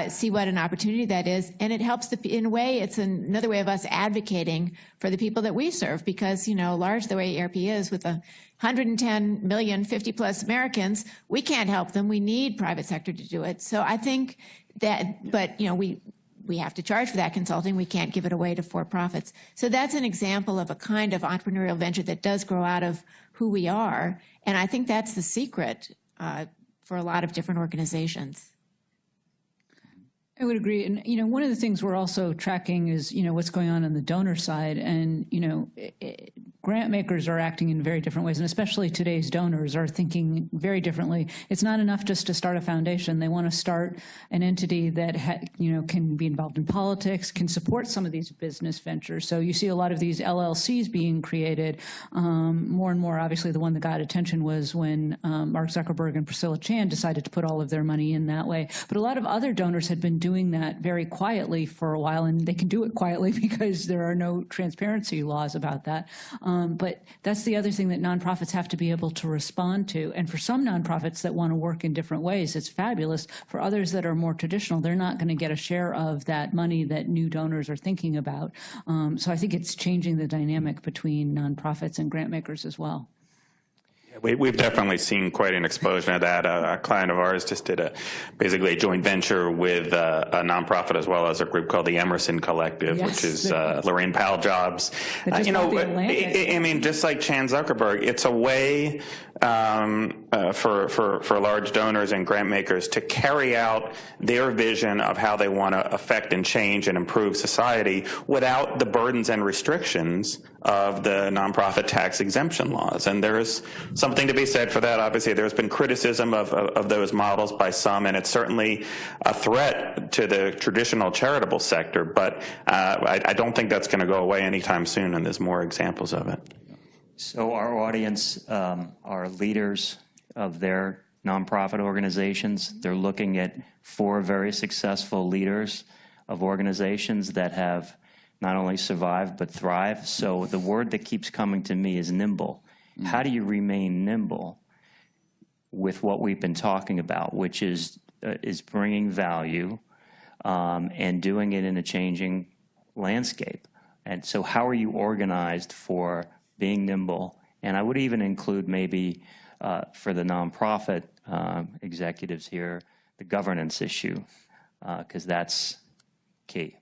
see what an opportunity that is, and it helps in a way, it's another way of us advocating for the people that we serve, because large the way AARP is, with 110 million 50-plus Americans, we can't help them. We need private sector to do it. So I think that, but we have to charge for that consulting. We can't give it away to for-profits. So that's an example of a kind of entrepreneurial venture that does grow out of who we are, and I think that's the secret for a lot of different organizations. I would agree. And, one of the things we're also tracking is, what's going on the donor side. And, grant makers are acting in very different ways. And especially today's donors are thinking very differently. It's not enough just to start a foundation. They want to start an entity that, can be involved in politics, can support some of these business ventures. So you see a lot of these LLCs being created. More and more, obviously, the one that got attention was when Mark Zuckerberg and Priscilla Chan decided to put all of their money in that way. But a lot of other donors had been doing that very quietly for a while, and they can do it quietly because there are no transparency laws about that. But that's the other thing that nonprofits have to be able to respond to. And for some nonprofits that want to work in different ways, it's fabulous. For others that are more traditional, they're not going to get a share of that money that new donors are thinking about. So I think it's changing the dynamic between nonprofits and grant makers as well. We've definitely seen quite an explosion of that. A client of ours just did basically a joint venture with a nonprofit as well as a group called the Emerson Collective, Yes, which is Lorraine Powell Jobs. Just like Chan Zuckerberg, it's a way for large donors and grant makers to carry out their vision of how they want to affect and change and improve society without the burdens and restrictions of the nonprofit tax exemption laws. And there's something to be said for that. Obviously, there's been criticism of those models by some, and it's certainly a threat to the traditional charitable sector, but I don't think that's going to go away anytime soon, and there's more examples of it. So our audience are leaders of their nonprofit organizations. They're looking at 4 very successful leaders of organizations that have not only survived but thrive. So the word that keeps coming to me is nimble. Mm-hmm. How do you remain nimble with what we've been talking about, which is bringing value and doing it in a changing landscape? And so how are you organized for being nimble? And I would even include maybe for the nonprofit executives here, the governance issue, because that's key.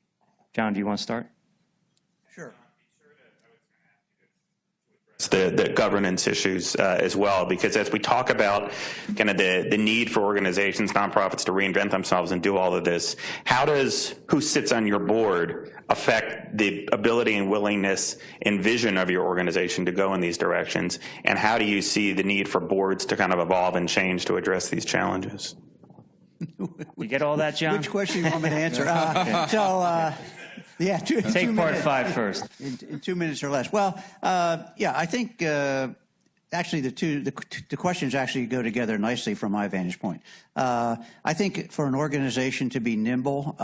John, do you want to start? Sure. The governance issues as well, because as we talk about kind of the need for organizations, nonprofits to reinvent themselves and do all of this, how does who sits on your board affect the ability and willingness and vision of your organization to go in these directions? And how do you see the need for boards to kind of evolve and change to address these challenges? You get all that, John? Which question you want me to answer? Yeah, Take part 5 first. In 2 minutes or less. Well, I think actually the questions actually go together nicely from my vantage point. I think for an organization to be nimble,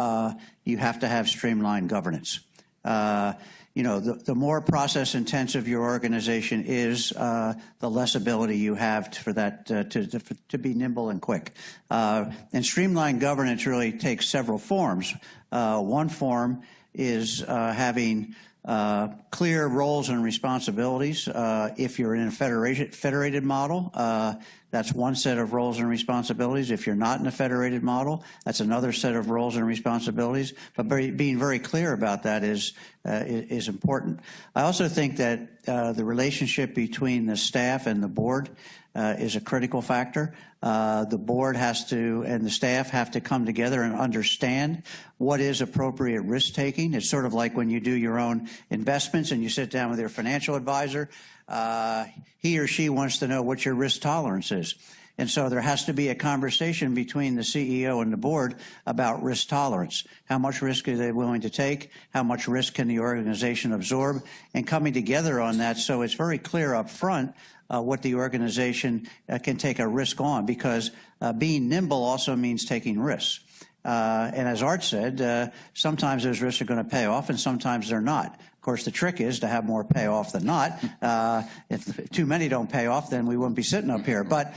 you have to have streamlined governance. The more process intensive your organization is, the less ability you have for that to be nimble and quick. And streamlined governance really takes several forms. One form is having clear roles and responsibilities. If you're in a federated model, that's one set of roles and responsibilities. If you're not in a federated model, that's another set of roles and responsibilities. But being very clear about that is important. I also think that the relationship between the staff and the board is a critical factor. The board has to, and the staff have to come together and understand what is appropriate risk taking. It's sort of like when you do your own investments and you sit down with your financial advisor. He or she wants to know what your risk tolerance is. And so there has to be a conversation between the CEO and the board about risk tolerance. How much risk are they willing to take? How much risk can the organization absorb? And coming together on that so it's very clear up front what the organization can take a risk on, because being nimble also means taking risks. And as Art said, sometimes those risks are going to pay off and sometimes they're not. Of course, the trick is to have more payoff than not. If too many don't pay off, then we wouldn't be sitting up here. But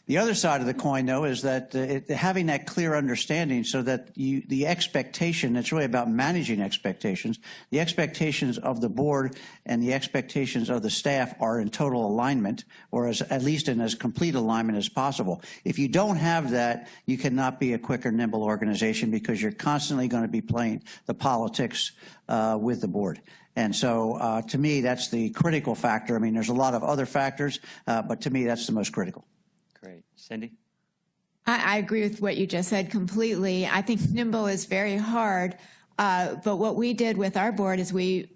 the other side of the coin, though, is that having that clear understanding so that the expectation, it's really about managing expectations. The expectations of the board and the expectations of the staff are in total alignment, or at least in as complete alignment as possible. If you don't have that, you cannot be a quick or nimble organization, because you're constantly going to be playing the politics with the board. And so to me, that's the critical factor. I mean, there's a lot of other factors, but to me, that's the most critical. Great. Cindy? I agree with what you just said completely. I think nimble is very hard. But what we did with our board is we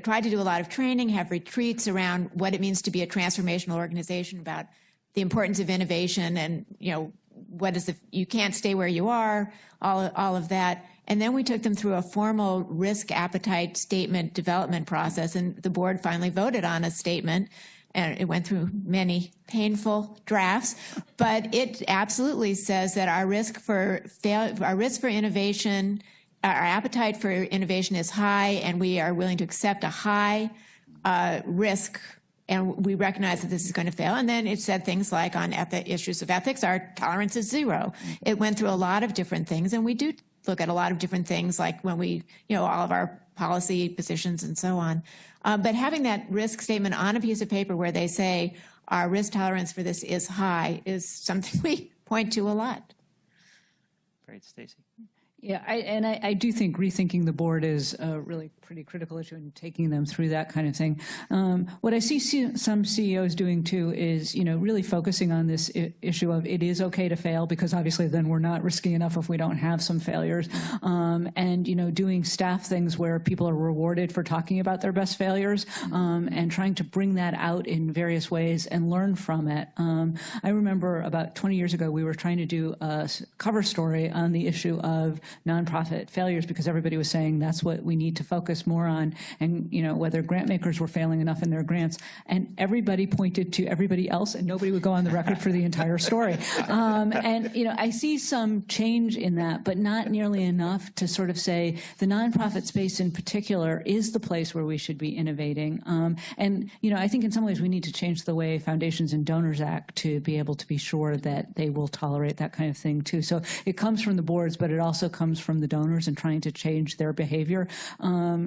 tried to do a lot of training, have retreats around what it means to be a transformational organization, about the importance of innovation, and, you know, you can't stay where you are, all of that. And then we took them through a formal risk appetite statement development process, and the board finally voted on a statement, and it went through many painful drafts, but it absolutely says that our risk for innovation, our appetite for innovation is high, and we are willing to accept a high risk, and we recognize that this is going to fail. And then it said things like, on issues of ethics, our tolerance is 0. It went through a lot of different things, and we do look at a lot of different things, like when we, all of our policy positions and so on. But having that risk statement on a piece of paper where they say our risk tolerance for this is high is something we point to a lot. Great. Stacy? Yeah, I do think rethinking the board is a really pretty critical issue, and taking them through that kind of thing. What I see some CEOs doing too is, really focusing on this issue of it is okay to fail, because obviously then we're not risky enough if we don't have some failures. And, doing staff things where people are rewarded for talking about their best failures, and trying to bring that out in various ways and learn from it. I remember about 20 years ago, we were trying to do a cover story on the issue of nonprofit failures, because everybody was saying that's what we need to focus more on, and whether grant makers were failing enough in their grants, and everybody pointed to everybody else, and nobody would go on the record for the entire story. And I see some change in that, but not nearly enough to sort of say the nonprofit space in particular is the place where we should be innovating. And I think in some ways we need to change the way foundations and donors act to be able to be sure that they will tolerate that kind of thing too. So it comes from the boards, but it also comes from the donors and trying to change their behavior. And,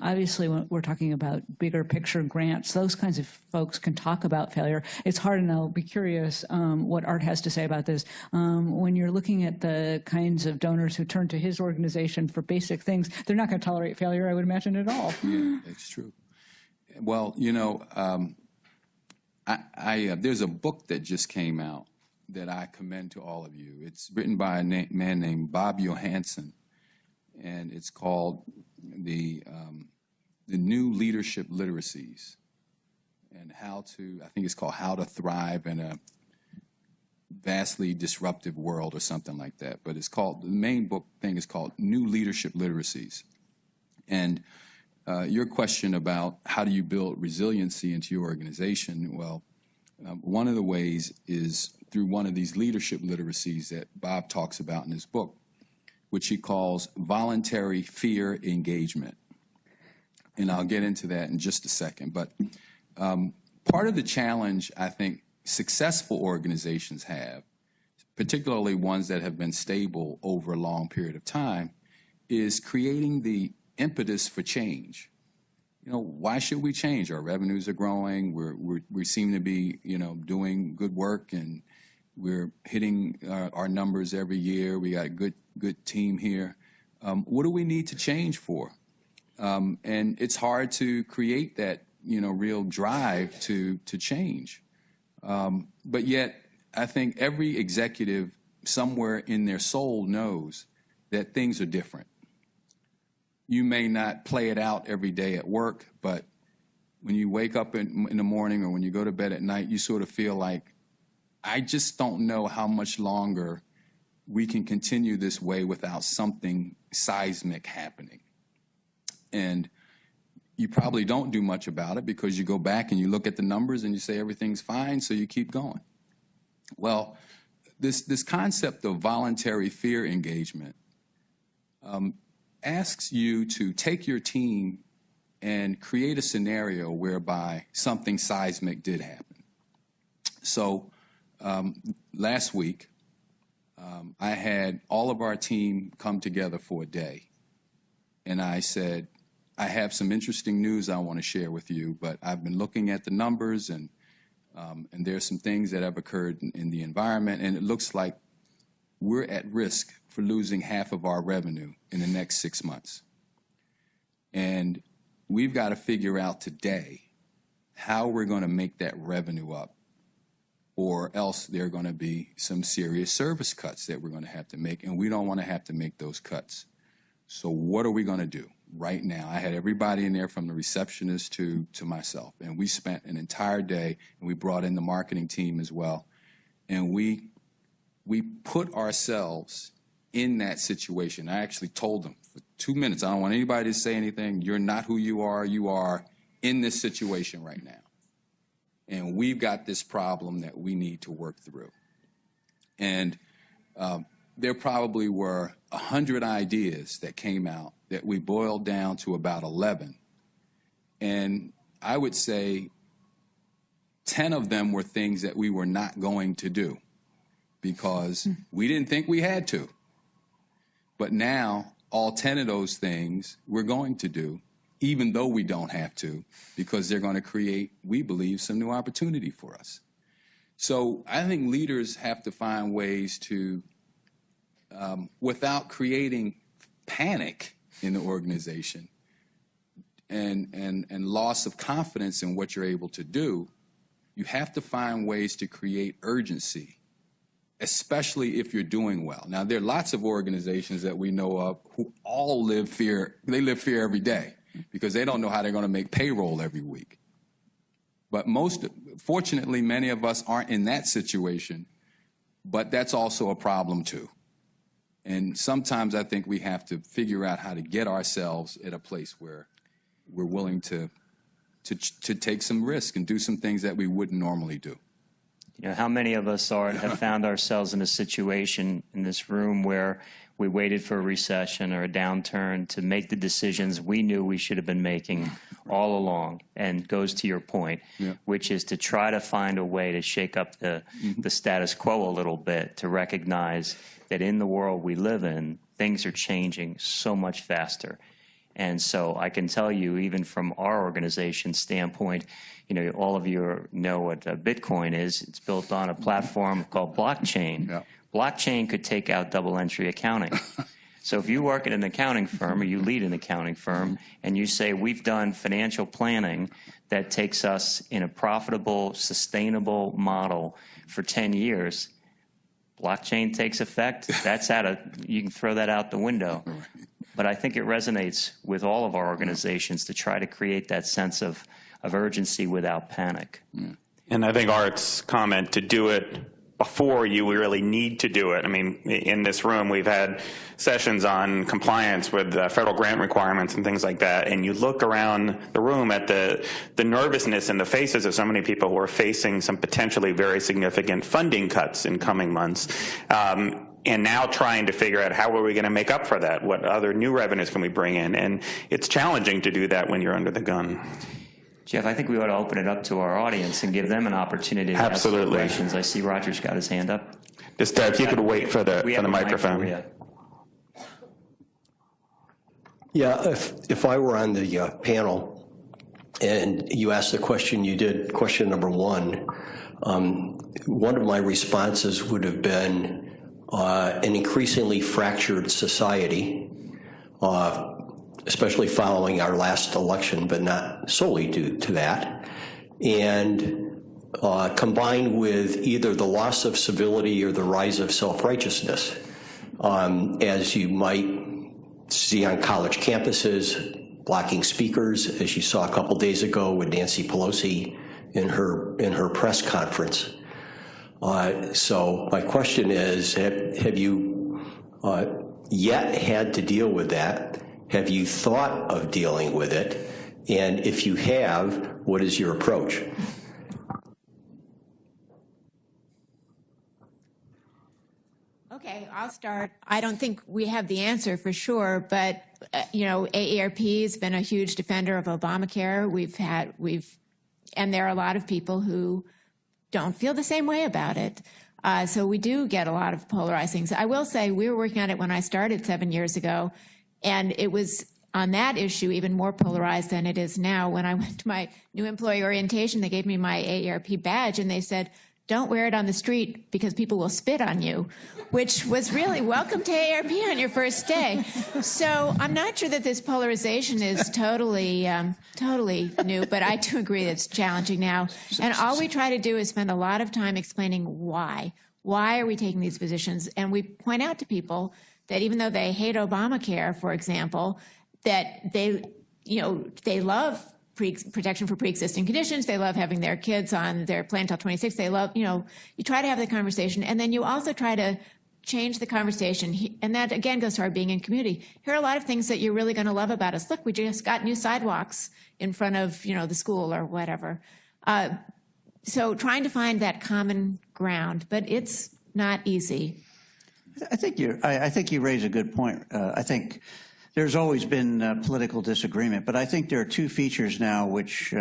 obviously when we're talking about bigger picture grants, those kinds of folks can talk about failure. It's hard, and I'll be curious what Art has to say about this. When you're looking at the kinds of donors who turn to his organization for basic things, they're not going to tolerate failure, I would imagine, at all. Yeah, that's true. Well, there's a book that just came out that I commend to all of you. It's written by a man named Bob Johansen, and it's called the New Leadership Literacies, and I think it's called How to Thrive in a Vastly Disruptive World, or something like that. But the main book thing is called New Leadership Literacies. And your question about how do you build resiliency into your organization, well, one of the ways is through one of these leadership literacies that Bob talks about in his book, which he calls voluntary fear engagement. And I'll get into that in just a second. But part of the challenge I think successful organizations have, particularly ones that have been stable over a long period of time, is creating the impetus for change. Why should we change? Our revenues are growing. We seem to be, doing good work, and we're hitting our numbers every year. We got a good team here. What do we need to change for? And it's hard to create that, real drive to change. But yet, I think every executive somewhere in their soul knows that things are different. You may not play it out every day at work, but when you wake up in the morning or when you go to bed at night, you sort of feel like, I just don't know how much longer we can continue this way without something seismic happening. And you probably don't do much about it because you go back and you look at the numbers and you say everything's fine, so you keep going. Well, this concept of voluntary fear engagement asks you to take your team and create a scenario whereby something seismic did happen. So last week, I had all of our team come together for a day. And I said, I have some interesting news I want to share with you, but I've been looking at the numbers, and there's some things that have occurred in the environment, and it looks like we're at risk for losing half of our revenue in the next 6 months. And we've got to figure out today how we're going to make that revenue up, or else there are going to be some serious service cuts that we're going to have to make, and we don't want to have to make those cuts. So what are we going to do right now? I had everybody in there from the receptionist to myself, and we spent an entire day, and we brought in the marketing team as well, and we put ourselves in that situation. I actually told them for 2 minutes, I don't want anybody to say anything. You're not who you are. You are in this situation right now. And we've got this problem that we need to work through. And there probably were 100 ideas that came out that we boiled down to about 11. And I would say 10 of them were things that we were not going to do because we didn't think we had to. But now all 10 of those things we're going to do, even though we don't have to, because they're going to create, we believe, some new opportunity for us. So I think leaders have to find ways to, without creating panic in the organization and loss of confidence in what you're able to do, you have to find ways to create urgency, especially if you're doing well. Now, there are lots of organizations that we know of who all live fear. They live fear every day because they don't know how they're going to make payroll every week. But fortunately, many of us aren't in that situation, but that's also a problem too. And sometimes I think we have to figure out how to get ourselves at a place where we're willing to take some risk and do some things that we wouldn't normally do. How many of us have found ourselves in a situation in this room where we waited for a recession or a downturn to make the decisions we knew we should have been making all along, and goes to your point, which is to try to find a way to shake up the status quo a little bit, to recognize that in the world we live in, things are changing so much faster. And so I can tell you, even from our organization's standpoint, all of you know what Bitcoin is. It's built on a platform called blockchain. Yeah. Blockchain could take out double entry accounting. So if you work at an accounting firm or you lead an accounting firm and you say, we've done financial planning that takes us in a profitable, sustainable model for 10 years, blockchain takes effect, you can throw that out the window. But I think it resonates with all of our organizations to try to create that sense of urgency without panic. Yeah. And I think Art's comment to do it before you really need to do it. I mean, in this room, we've had sessions on compliance with federal grant requirements and things like that, and you look around the room at the nervousness in the faces of so many people who are facing some potentially very significant funding cuts in coming months. And now trying to figure out how are we going to make up for that? What other new revenues can we bring in? And it's challenging to do that when you're under the gun. Jeff, I think we ought to open it up to our audience and give them an opportunity to ask questions. I see Roger's got his hand up. Just if you could wait for the microphone. Yeah, if I were on the panel and you asked the question you did, question number one of my responses would have been an increasingly fractured society, especially following our last election, but not solely due to that, and combined with either the loss of civility or the rise of self-righteousness, as you might see on college campuses, blocking speakers, as you saw a couple days ago with Nancy Pelosi in her press conference. So my question is, have you yet had to deal with that? Have you thought of dealing with it? And if you have, what is your approach? Okay, I'll start. I don't think we have the answer for sure, but AARP has been a huge defender of Obamacare. And there are a lot of people who don't feel the same way about it. So we do get a lot of polarized things. I will say we were working on it when I started 7 years ago, and it was on that issue even more polarized than it is now. When I went to my new employee orientation, they gave me my AARP badge, and they said, don't wear it on the street because people will spit on you, which was really welcome to AARP on your first day. So I'm not sure that this polarization is totally new, but I do agree that it's challenging now. And all we try to do is spend a lot of time explaining why. Why are we taking these positions? And we point out to people that even though they hate Obamacare, for example, that they love protection for pre-existing conditions. They love having their kids on their plan until 26. They love, you try to have the conversation, and then you also try to change the conversation. And that, again, goes to our being in community. Here are a lot of things that you're really going to love about us. Look, we just got new sidewalks in front of, the school or whatever. So trying to find that common ground, but it's not easy. I think you raise a good point. I think there's always been political disagreement, but I think there are two features now which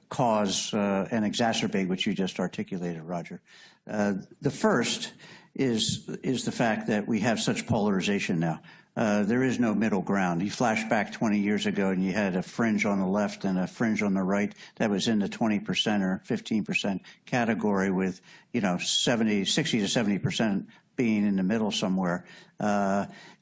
cause and exacerbate what you just articulated, Roger. The first is the fact that we have such polarization now. There is no middle ground. You flash back 20 years ago and you had a fringe on the left and a fringe on the right that was in the 20% or 15% category with, 60 to 70% being in the middle somewhere.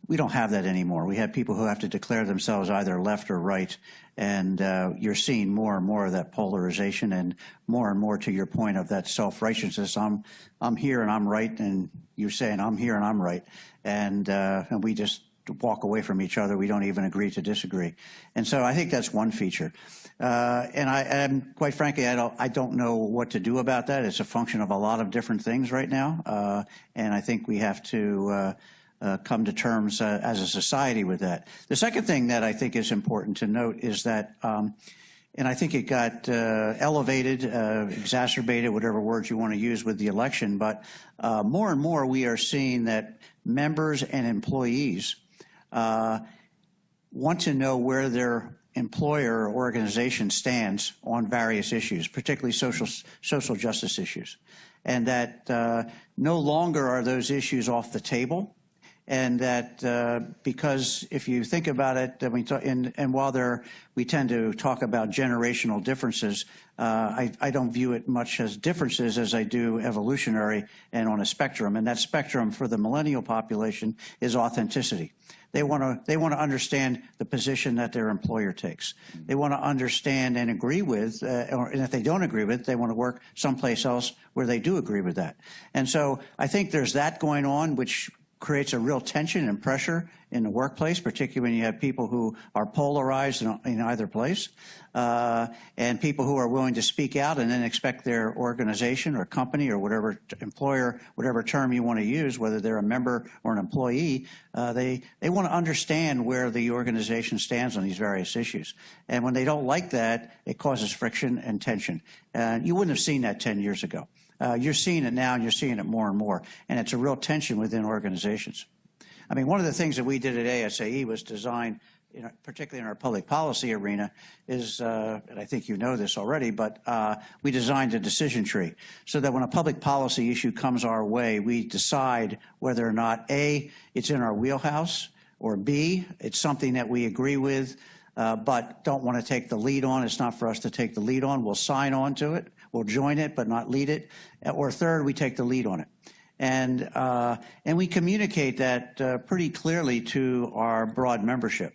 We don't have that anymore. We have people who have to declare themselves either left or right, and you're seeing more and more of that polarization and more to your point of that self-righteousness. I'm here and I'm right, and you're saying I'm here and I'm right, and we just walk away from each other. We don't even agree to disagree. And so I think that's one feature. And quite frankly, I don't know what to do about that. It's a function of a lot of different things right now. And I think we have to come to terms as a society with that. The second thing that I think is important to note is that, and I think it got elevated, exacerbated, whatever words you want to use with the election, but more and more we are seeing that members and employees want to know where their employer or organization stands on various issues, particularly social justice issues, and that no longer are those issues off the table, and that because if you think about it, and while we tend to talk about generational differences, I don't view it much as differences as I do evolutionary and on a spectrum, and that spectrum for the millennial population is authenticity. They want to understand the position that their employer takes. They want to understand and agree with, and if they don't agree with, they want to work someplace else where they do agree with that. And so I think there's that going on, which creates a real tension and pressure in the workplace, particularly when you have people who are polarized in either place, and people who are willing to speak out and then expect their organization or company or whatever employer, whatever term you want to use, whether they're a member or an employee, they want to understand where the organization stands on these various issues. And when they don't like that, it causes friction and tension. You wouldn't have seen that 10 years ago. You're seeing it now, and you're seeing it more and more, and it's a real tension within organizations. I mean, one of the things that we did at ASAE was design, particularly in our public policy arena, is, and I think you know this already, but we designed a decision tree so that when a public policy issue comes our way, we decide whether or not, A, it's in our wheelhouse, or B, it's something that we agree with, but don't want to take the lead on. It's not for us to take the lead on. We'll sign on to it. We'll join it, but not lead it. Or third, we take the lead on it. And we communicate that pretty clearly to our broad membership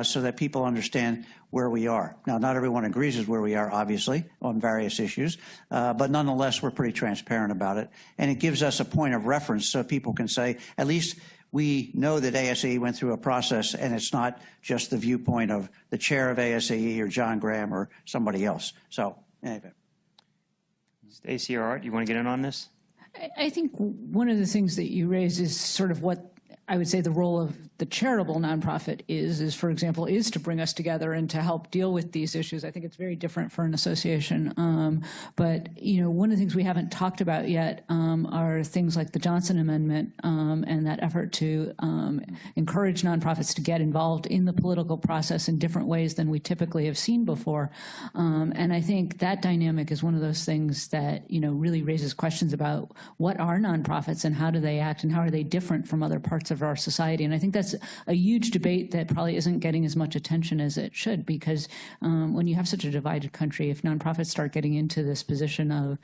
so that people understand where we are. Now, not everyone agrees with where we are, obviously, on various issues, but nonetheless, we're pretty transparent about it. And it gives us a point of reference so people can say, at least we know that ASAE went through a process, and it's not just the viewpoint of the chair of ASAE or John Graham or somebody else. So, anyway. Stacey or Art, you want to get in on this? I think one of the things that you raise is sort of what I would say the role of the charitable nonprofit is, for example, is to bring us together and to help deal with these issues. I think it's very different for an association. But, one of the things we haven't talked about yet are things like the Johnson Amendment and that effort to encourage nonprofits to get involved in the political process in different ways than we typically have seen before. And I think that dynamic is one of those things that, really raises questions about what are nonprofits and how do they act and how are they different from other parts of our society. And I think that's a huge debate that probably isn't getting as much attention as it should, because when you have such a divided country, if nonprofits start getting into this position of,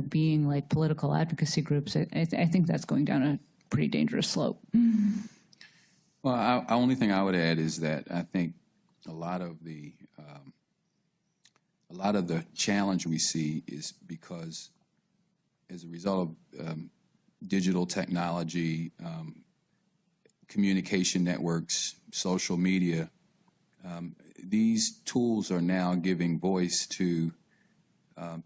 being like political advocacy groups, I think that's going down a pretty dangerous slope. Well, only thing I would add is that I think a lot of the challenge we see is because as a result of digital technology, communication networks, social media, these tools are now giving voice to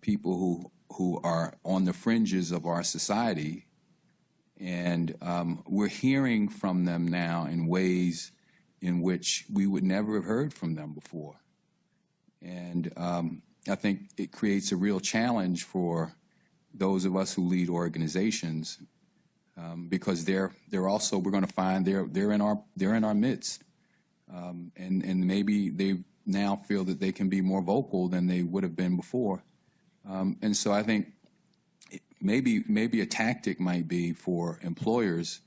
people who are on the fringes of our society. And we're hearing from them now in ways in which we would never have heard from them before. And I think it creates a real challenge for those of us who lead organizations, because they're also, we're going to find they're in our midst, and maybe they now feel that they can be more vocal than they would have been before, and so I think maybe a tactic might be for employers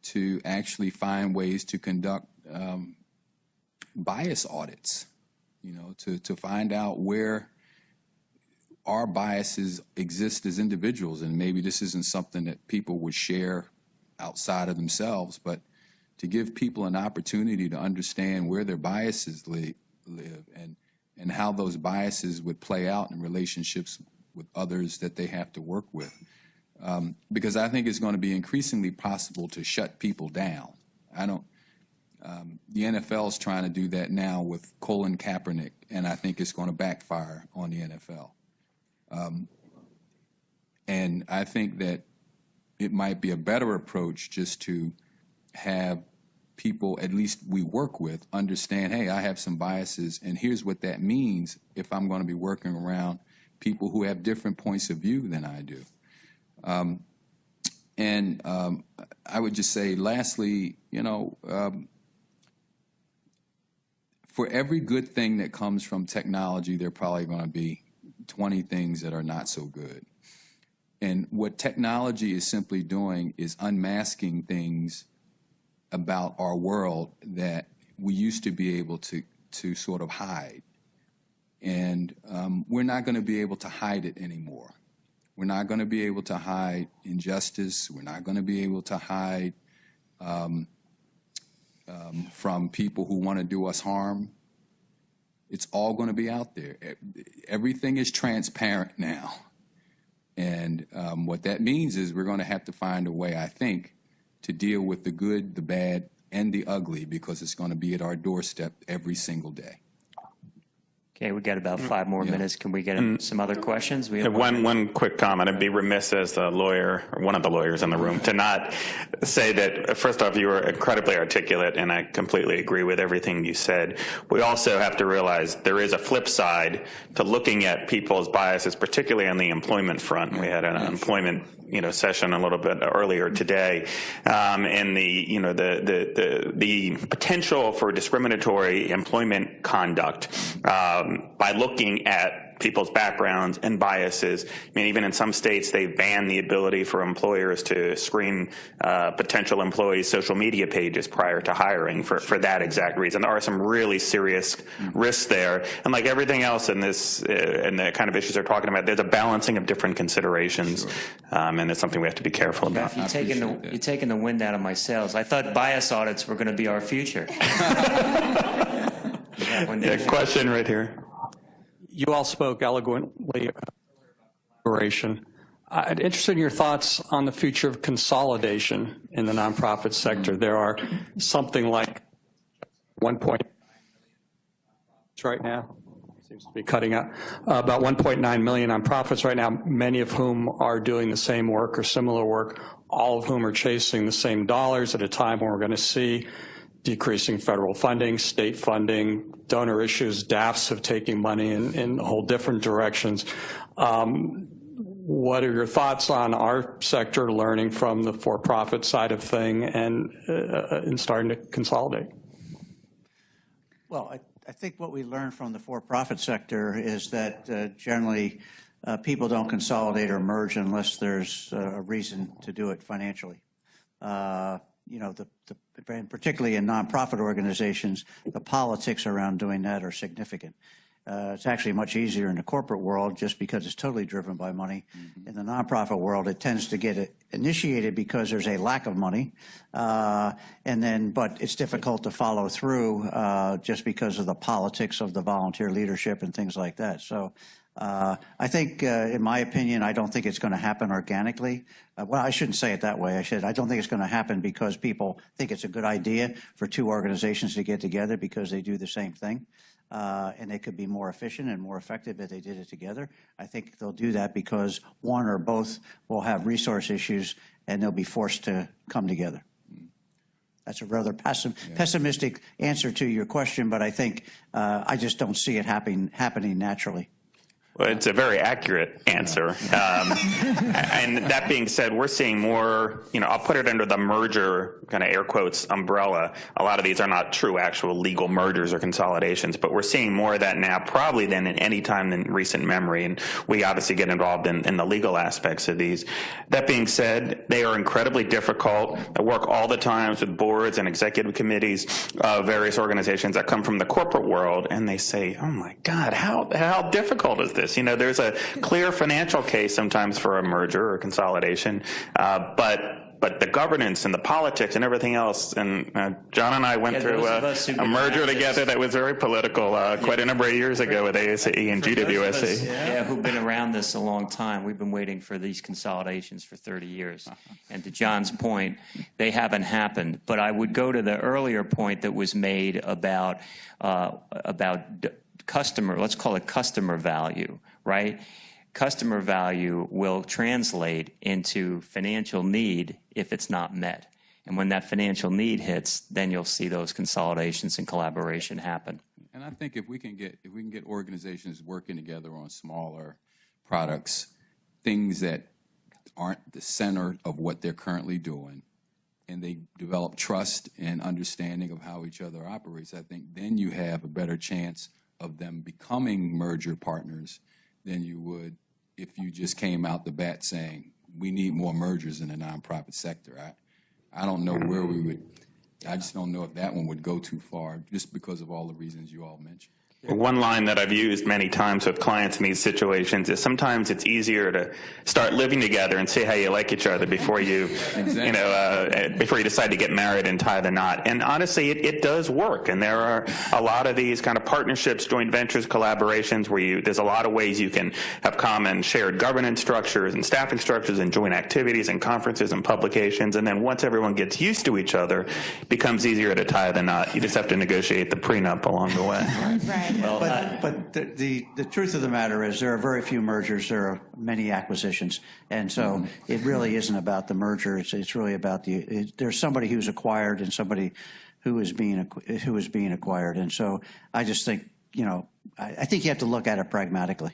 to actually find ways to conduct bias audits, to find out where our biases exist as individuals. And maybe this isn't something that people would share outside of themselves, but to give people an opportunity to understand where their biases live and how those biases would play out in relationships with others that they have to work with. Because I think it's going to be increasingly possible to shut people down. The NFL is trying to do that now with Colin Kaepernick, and I think it's going to backfire on the NFL. And I think that it might be a better approach just to have people, at least we work with, understand, hey, I have some biases, and here's what that means if I'm going to be working around people who have different points of view than I do. I would just say, lastly, for every good thing that comes from technology, there are probably going to be 20 things that are not so good. And what technology is simply doing is unmasking things about our world that we used to be able to sort of hide. And we're not going to be able to hide it anymore. We're not going to be able to hide injustice. We're not going to be able to hide from people who want to do us harm. It's all going to be out there. Everything is transparent now. And what that means is we're going to have to find a way, I think, to deal with the good, the bad, and the ugly, because it's going to be at our doorstep every single day. Okay, we got about 5 more minutes. Can we get some other questions? We have one quick comment. I'd be remiss as a lawyer, or one of the lawyers in the room, to not say that, first off, you were incredibly articulate, and I completely agree with everything you said. We also have to realize there is a flip side to looking at people's biases, particularly on the employment front. We had an employment session a little bit earlier today, and the potential for discriminatory employment conduct by looking at people's backgrounds and biases. I mean, even in some states, they ban the ability for employers to screen potential employees' social media pages prior to hiring for that exact reason. There are some really serious risks there. And like everything else in this, and the kind of issues they're talking about, there's a balancing of different considerations, and it's something we have to be careful about. You're taking the wind out of my sails. I thought bias audits were going to be our future. Question right here. You all spoke eloquently about collaboration. I'm interested in your thoughts on the future of consolidation in the nonprofit sector. There are something like 1. Right now, seems to be cutting out, about 1.9 million nonprofits right now, many of whom are doing the same work or similar work, all of whom are chasing the same dollars at a time when we're going to see decreasing federal funding, state funding, donor issues. DAFs have taken money in whole different directions. What are your thoughts on our sector learning from the for-profit side of thing and starting to consolidate? Well, I think what we learned from the for-profit sector is that generally people don't consolidate or merge unless there's a reason to do it financially. You know, and particularly in nonprofit organizations, the politics around doing that are significant. It's actually much easier in the corporate world just because it's totally driven by money. Mm-hmm. In the nonprofit world, it tends to get initiated because there's a lack of money, but it's difficult to follow through just because of the politics of the volunteer leadership and things like that. So I think, in my opinion, I don't think it's going to happen organically. Well, I shouldn't say it that way. I don't think it's going to happen because people think it's a good idea for two organizations to get together because they do the same thing. And they could be more efficient and more effective if they did it together. I think they'll do that because one or both will have resource issues and they'll be forced to come together. That's a rather pessimistic answer to your question, but I think I just don't see it happening naturally. Well, it's a very accurate answer. And that being said, we're seeing more, I'll put it under the merger, kind of air quotes, umbrella. A lot of these are not true actual legal mergers or consolidations, but we're seeing more of that now probably than in any time in recent memory. And we obviously get involved in the legal aspects of these. That being said, they are incredibly difficult. I work all the time with boards and executive committees of various organizations that come from the corporate world, and they say, oh my God, how difficult is this? There's a clear financial case sometimes for a merger or consolidation, but the governance and the politics and everything else, and John and I went through a merger together that was very political quite a number of years ago with ASE and GWSE. Who've been around this a long time. We've been waiting for these consolidations for 30 years. And to John's point, they haven't happened. But I would go to the earlier point that was made about customer, let's call it customer value, right? Customer value will translate into financial need if it's not met. And when that financial need hits, then you'll see those consolidations and collaboration happen. And I think if we can get organizations working together on smaller products, things that aren't the center of what they're currently doing, and they develop trust and understanding of how each other operates, I think then you have a better chance of them becoming merger partners than you would if you just came out the bat saying, we need more mergers in the nonprofit sector. I don't know where we would, I just don't know if that one would go too far just because of all the reasons you all mentioned. One line that I've used many times with clients in these situations is sometimes it's easier to start living together and see how you like each other before you, before you decide to get married and tie the knot. And honestly, it does work. And there are a lot of these kind of partnerships, joint ventures, collaborations where there's a lot of ways you can have common shared governance structures and staffing structures and joint activities and conferences and publications. And then once everyone gets used to each other, it becomes easier to tie the knot. You just have to negotiate the prenup along the way. Right. Well, but the truth of the matter is there are very few mergers. There are many acquisitions, and so it really isn't about the merger. It's really about there's somebody who's acquired and somebody who is being acquired, and so I just think I think you have to look at it pragmatically.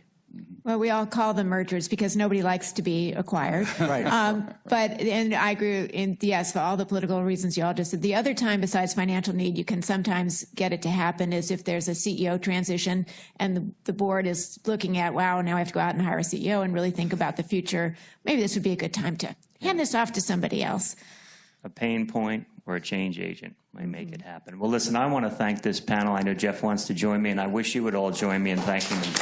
Well, we all call them mergers because nobody likes to be acquired. Right. And I agree, yes, for all the political reasons you all just said. The other time, besides financial need, you can sometimes get it to happen is if there's a CEO transition and the board is looking at, wow, now I have to go out and hire a CEO and really think about the future. Maybe this would be a good time to hand this off to somebody else. A pain point or a change agent may make it happen. Well, listen, I want to thank this panel. I know Jeff wants to join me, and I wish you would all join me in thanking them.